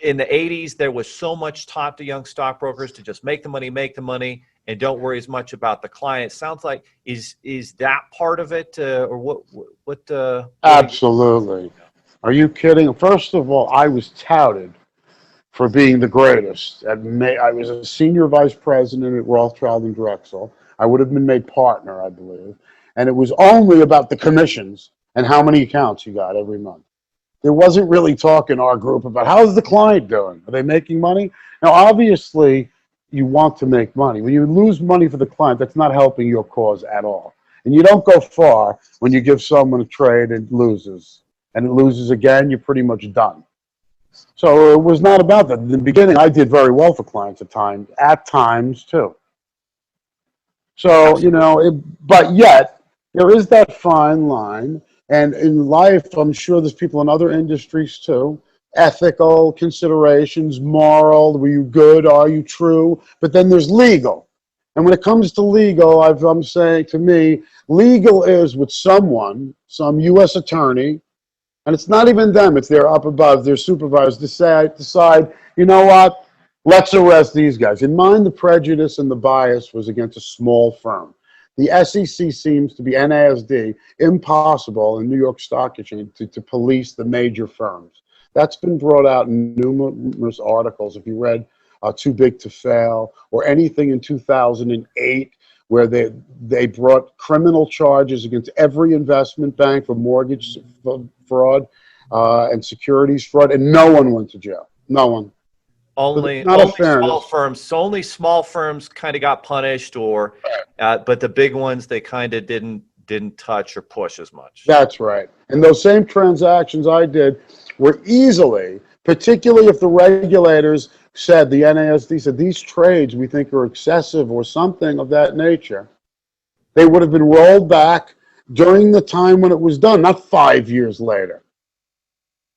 in the 80s, there was so much taught to young stockbrokers to just make the money, and don't worry as much about the client. Sounds like is that part of it, or what? Absolutely. Are you kidding? First of all, I was touted for being the greatest. I was a senior vice president at Rothschild and Drexel. I would have been made partner, I believe, and it was only about the commissions and how many accounts you got every month. There wasn't really talk in our group about how's the client doing? Are they making money? Now, obviously, you want to make money. When you lose money for the client, that's not helping your cause at all. And you don't go far when you give someone a trade and it loses again, you're pretty much done. So it was not about that. In the beginning, I did very well for clients at times too. So, but yet, there is that fine line. And in life, I'm sure there's people in other industries too. Ethical considerations, moral, were you good, are you true? But then there's legal. And when it comes to legal, I'm saying to me, legal is with some U.S. attorney, and it's not even them, it's their up above, their supervisors decide, you know what, let's arrest these guys. In mine, the prejudice and the bias was against a small firm. The SEC seems to be, NASD, impossible in New York Stock Exchange to police the major firms. That's been brought out in numerous articles. If you read Too Big to Fail or anything in 2008, where they brought criminal charges against every investment bank for mortgage fraud and securities fraud, and no one went to jail. No one. Only small firms. So only small firms kind of got punished, but the big ones they kind of didn't touch or push as much. That's right. And those same transactions I did were easily, particularly if the regulators said, the NASD said, these trades we think are excessive or something of that nature, they would have been rolled back during the time when it was done, not 5 years later.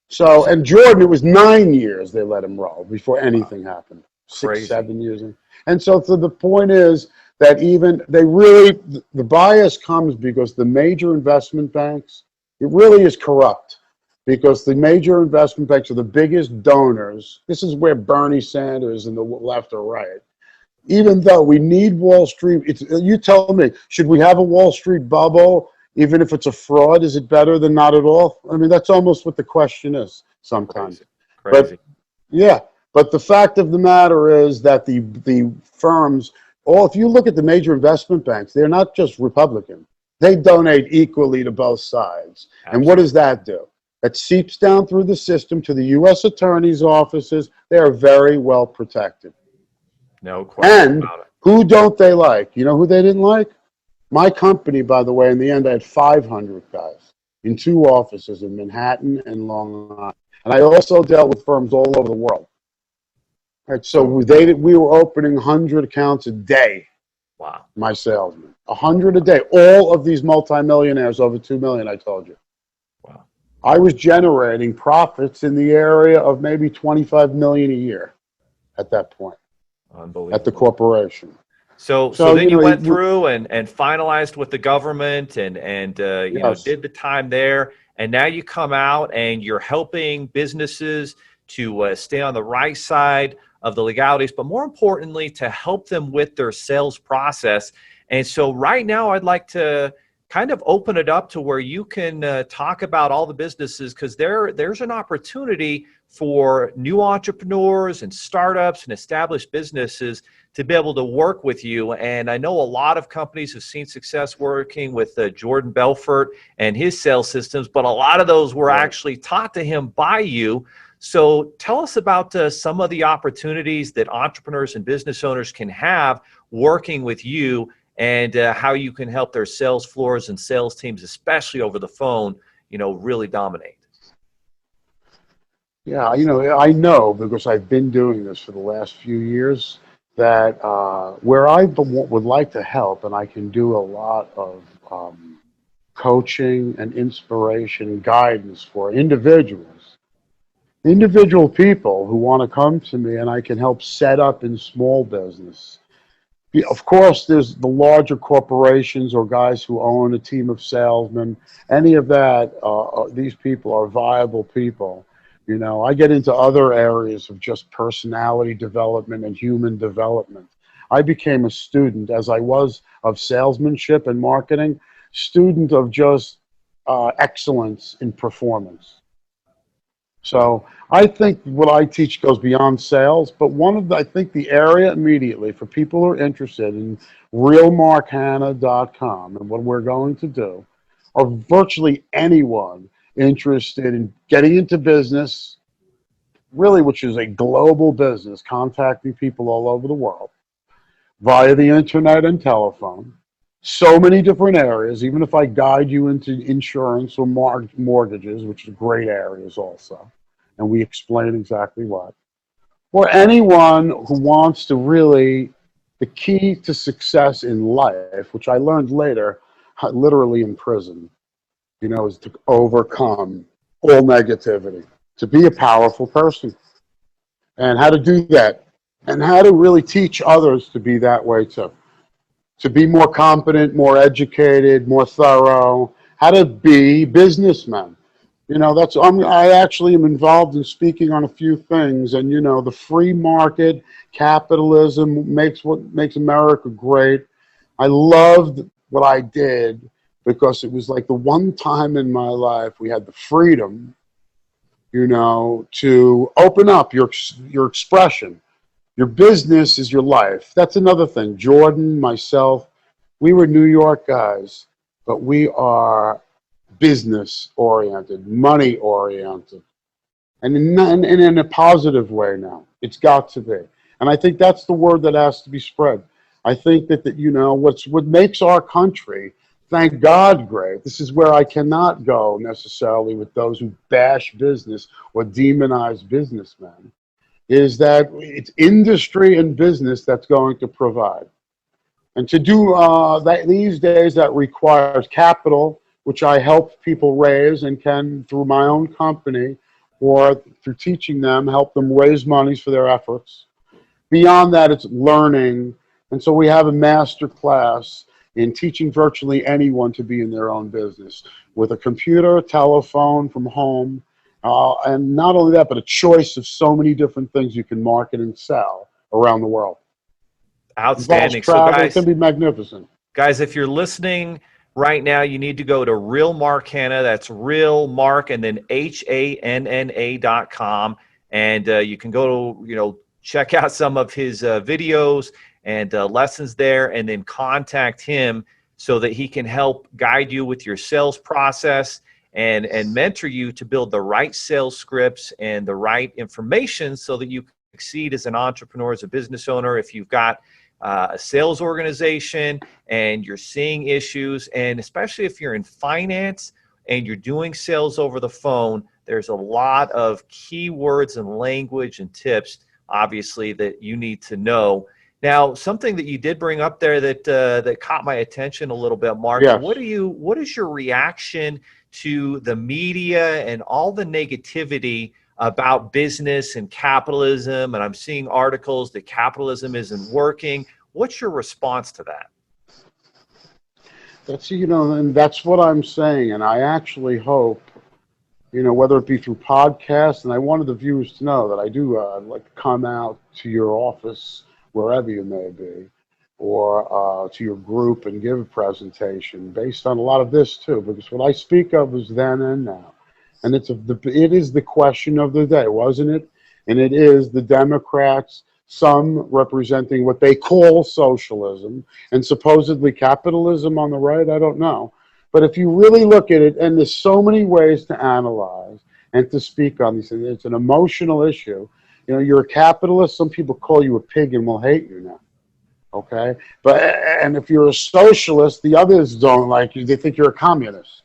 So, and Jordan, it was 9 years they let him roll before anything happened. 6, 7 years. And so the point is that the bias comes because the major investment banks, it really is corrupt because the major investment banks are the biggest donors. This is where Bernie Sanders and the left are right. Even though we need Wall Street, you tell me, should we have a Wall Street bubble? Even if it's a fraud, is it better than not at all? I mean, that's almost what the question is sometimes. Crazy. But the fact of the matter is that the firms, if you look at the major investment banks, they're not just Republican. They donate equally to both sides. Absolutely. And what does that do? That seeps down through the system to the U.S. attorney's offices. They are very well protected. No question about it. Who don't they like? You know who they didn't like? My company, by the way, in the end, I had 500 guys in 2 offices in Manhattan and Long Island. And I also dealt with firms all over the world. Right, so we were opening 100 accounts a day. Wow. My salesmen. 100 a day. All of these multimillionaires over 2 million, I told you. Wow. I was generating profits in the area of maybe 25 million a year at that point. Unbelievable. At the corporation. So then you went through and finalized with the government and yes. Did the time there, and now you come out and you're helping businesses to stay on the right side of the legalities, but more importantly, to help them with their sales process. And so right now I'd like to kind of open it up to where you can talk about all the businesses, because there's an opportunity for new entrepreneurs and startups and established businesses to be able to work with you. And I know a lot of companies have seen success working with Jordan Belfort and his sales systems, but a lot of those were actually taught to him by you. So tell us about some of the opportunities that entrepreneurs and business owners can have working with you, and how you can help their sales floors and sales teams, especially over the phone, really dominate. Yeah, I know because I've been doing this for the last few years. that where I would like to help, and I can do a lot of coaching and inspiration and guidance for individual people who want to come to me, and I can help set up in small business. Of course, there's the larger corporations or guys who own a team of salesmen. Any of that, these people are viable people. You know, I get into other areas of just personality development and human development. I became a student, as I was, of salesmanship and marketing, student of just excellence in performance. So I think what I teach goes beyond sales, but I think the area immediately for people who are interested in realmarkhanna.com and what we're going to do, or virtually anyone interested in getting into business, really, which is a global business, contacting people all over the world via the internet and telephone. So many different areas, even if I guide you into insurance or mortgages, which are great areas also, and we explain exactly what. Or anyone who wants to really, the key to success in life, which I learned later, literally in prison, you know, is to overcome all negativity, to be a powerful person, and how to do that, and how to really teach others to be that way too. To be more competent, more educated, more thorough, how to be businessmen. You know, I actually am involved in speaking on a few things, and you know, the free market, capitalism makes America great. I loved what I did because it was like the one time in my life we had the freedom, you know, to open up your expression. Your business is your life. That's another thing. Jordan, myself, we were New York guys, but we are business oriented, money oriented, and in a positive way now. It's got to be. And I think that's the word that has to be spread. I think that you know, what makes our country, thank God, great. This is where I cannot go necessarily with those who bash business or demonize businessmen, is that it's industry and business that's going to provide. And to do that these days, that requires capital, which I help people raise and can, through my own company or through teaching them, help them raise monies for their efforts. Beyond that, it's learning. And so we have a master class in teaching virtually anyone to be in their own business with a computer, telephone from home, and not only that, but a choice of so many different things you can market and sell around the world. Outstanding. Travel, So guys, it can be magnificent. Guys, if you're listening right now, you need to go to Real Mark Hanna. That's Real Mark and then HANNA.com. And you can go to, you know, check out some of his videos and lessons there, and then contact him so that he can help guide you with your sales process and mentor you to build the right sales scripts and the right information so that you can succeed as an entrepreneur, as a business owner. If you've got a sales organization and you're seeing issues, and especially if you're in finance and you're doing sales over the phone, there's a lot of keywords and language and tips, obviously, that you need to know. Now, something that you did bring up there that caught my attention a little bit, Mark. Yes. What is your reaction to the media and all the negativity about business and capitalism? And I'm seeing articles that capitalism isn't working. What's your response to that? That's, you know, and that's what I'm saying. And I actually hope, you know, whether it be through podcasts, and I wanted the viewers to know that I do like to come out to your office, wherever you may be, or to your group and give a presentation based on a lot of this too, because what I speak of is then and now. And it is the question of the day, wasn't it? And it is the Democrats, some representing what they call socialism, and supposedly capitalism on the right, I don't know. But if you really look at it, and there's so many ways to analyze and to speak on these things, it's an emotional issue. You know, you're a capitalist, some people call you a pig and will hate you now. Okay? And if you're a socialist, the others don't like you, they think you're a communist.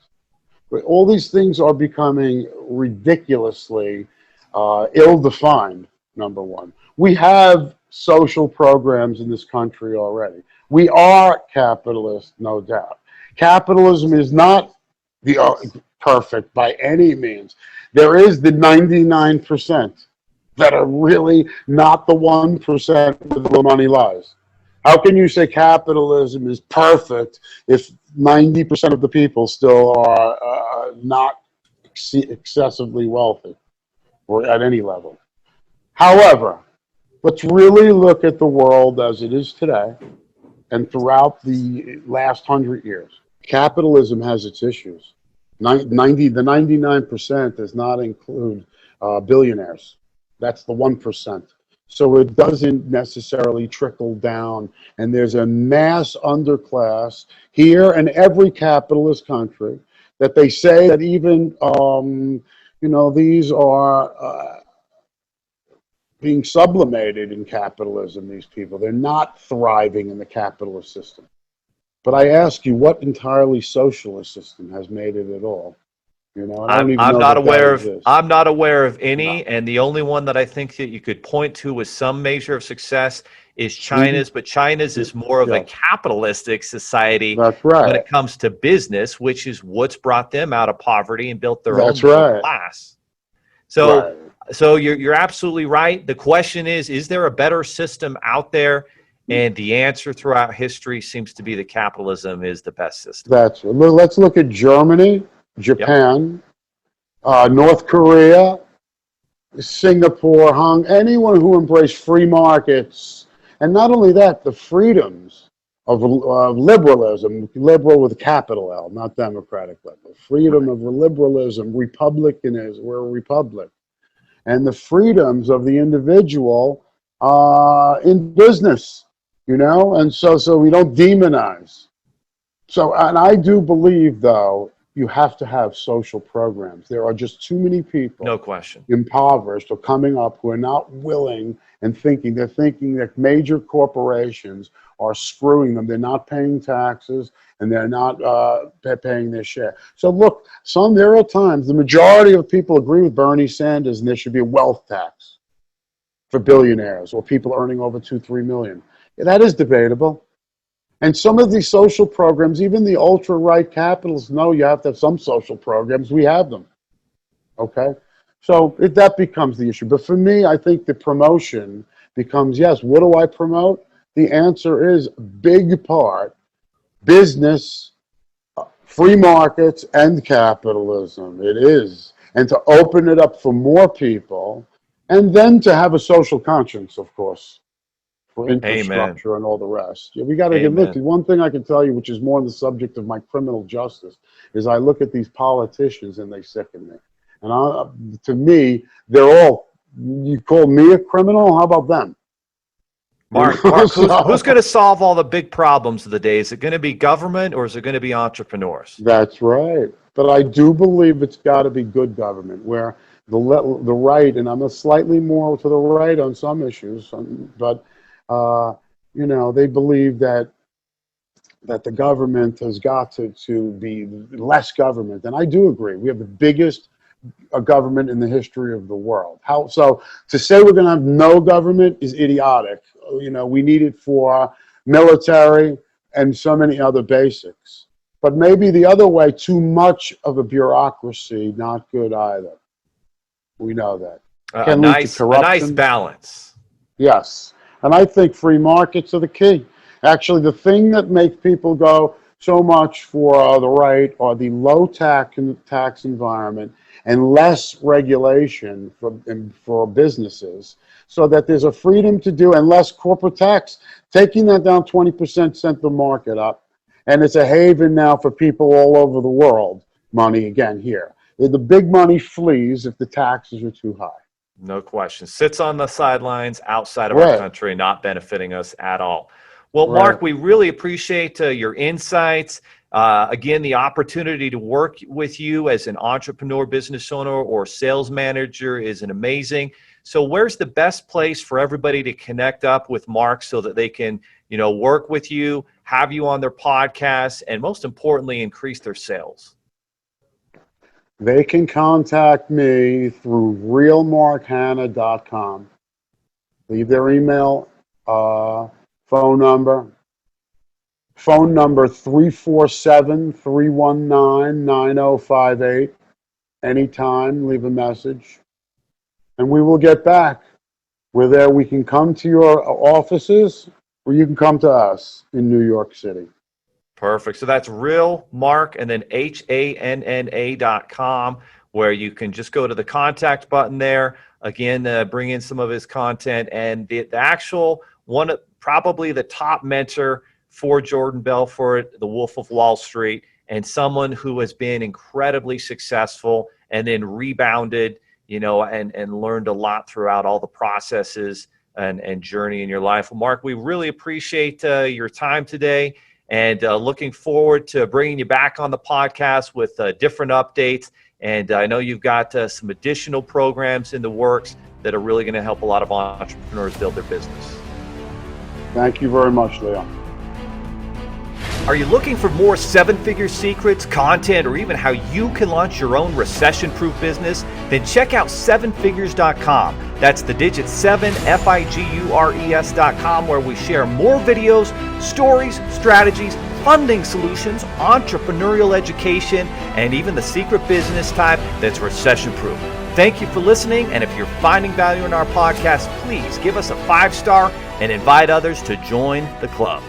But all these things are becoming ridiculously ill-defined, number one. We have social programs in this country already. We are capitalist, no doubt. Capitalism is not the perfect by any means. There is the 99% that are really not the 1% where the money lies. How can you say capitalism is perfect if 90% of the people still are not excessively wealthy or at any level? However, let's really look at the world as it is today and throughout the last 100 years. Capitalism has its issues. The 99% does not include billionaires. That's the 1%. So it doesn't necessarily trickle down. And there's a mass underclass here in every capitalist country that they say that even, these are being sublimated in capitalism, these people. They're not thriving in the capitalist system. But I ask you, what entirely socialist system has made it at all? I'm not aware of any, and the only one that I think that you could point to with some measure of success is China's, but China's is more of a capitalistic society. That's right. When it comes to business, which is what's brought them out of poverty and built their own middle class. So, so you're absolutely right. The question is there a better system out there? And the answer throughout history seems to be that capitalism is the best system. Let's look at Germany, Japan, North Korea, Singapore, anyone who embraced free markets, and not only that, the freedoms of liberalism, liberal with a capital L, not democratic liberal, freedom of liberalism, republicanism, we're a republic, and the freedoms of the individual in business, and so we don't demonize. So, and I do believe, though, you have to have social programs. There are just too many people, no question, impoverished or coming up who are not willing and thinking. They're thinking that major corporations are screwing them. They're not paying taxes and they're not paying their share. So look, there are times the majority of people agree with Bernie Sanders, and there should be a wealth tax for billionaires or people earning over $2-3 million. That is debatable. And some of these social programs, even the ultra-right capitalists know you have to have some social programs. We have them. Okay? So that becomes the issue. But for me, I think the promotion becomes, yes, what do I promote? The answer is big part, business, free markets, and capitalism. It is. And to open it up for more people, and then to have a social conscience, of course, for infrastructure and all the rest. We got to get looked. One thing I can tell you, which is more on the subject of my criminal justice, is I look at these politicians and they sicken me. And to me, they're all, you call me a criminal? How about them? Mark, who's going to solve all the big problems of the day? Is it going to be government or is it going to be entrepreneurs? That's right. But I do believe it's got to be good government where the right, and I'm slightly more to the right on some issues, but they believe that the government has got to be less government. And I do agree. We have the biggest government in the history of the world. So to say we're going to have no government is idiotic. We need it for military and so many other basics. But maybe the other way, too much of a bureaucracy, not good either. We know that. A nice balance. Yes. And I think free markets are the key. Actually, the thing that makes people go so much for the right are the low tax environment and less regulation for businesses, so that there's a freedom to do and less corporate tax. Taking that down 20% sent the market up, and it's a haven now for people all over the world. Money again here. The big money flees if the taxes are too high. No question. Sits on the sidelines outside of our country, not benefiting us at all. Well, Mark, we really appreciate your insights. Again, the opportunity to work with you as an entrepreneur, business owner, or sales manager is an amazing. So where's the best place for everybody to connect up with Mark so that they can, work with you, have you on their podcast, and most importantly, increase their sales? They can contact me through realmarkhanna.com. Leave their email Phone number 347-319-9058. Anytime, leave a message, and we will get back. We're there. We can come to your offices, or you can come to us in New York City. Perfect. So that's real Mark and then HANNA.com, where you can just go to the contact button there. Again, bring in some of his content, and the actual one, probably the top mentor for Jordan Belfort, the Wolf of Wall Street, and someone who has been incredibly successful and then rebounded, and learned a lot throughout all the processes and journey in your life. Well, Mark, we really appreciate your time today, and looking forward to bringing you back on the podcast with different updates. And I know you've got some additional programs in the works that are really going to help a lot of entrepreneurs build their business. Thank you very much, Leo. Are you looking for more seven-figure secrets, content, or even how you can launch your own recession-proof business? Then check out sevenfigures.com. That's the digit 7, FIGURES.com, where we share more videos, stories, strategies, funding solutions, entrepreneurial education, and even the secret business type that's recession-proof. Thank you for listening, and if you're finding value in our podcast, please give us a 5-star and invite others to join the club.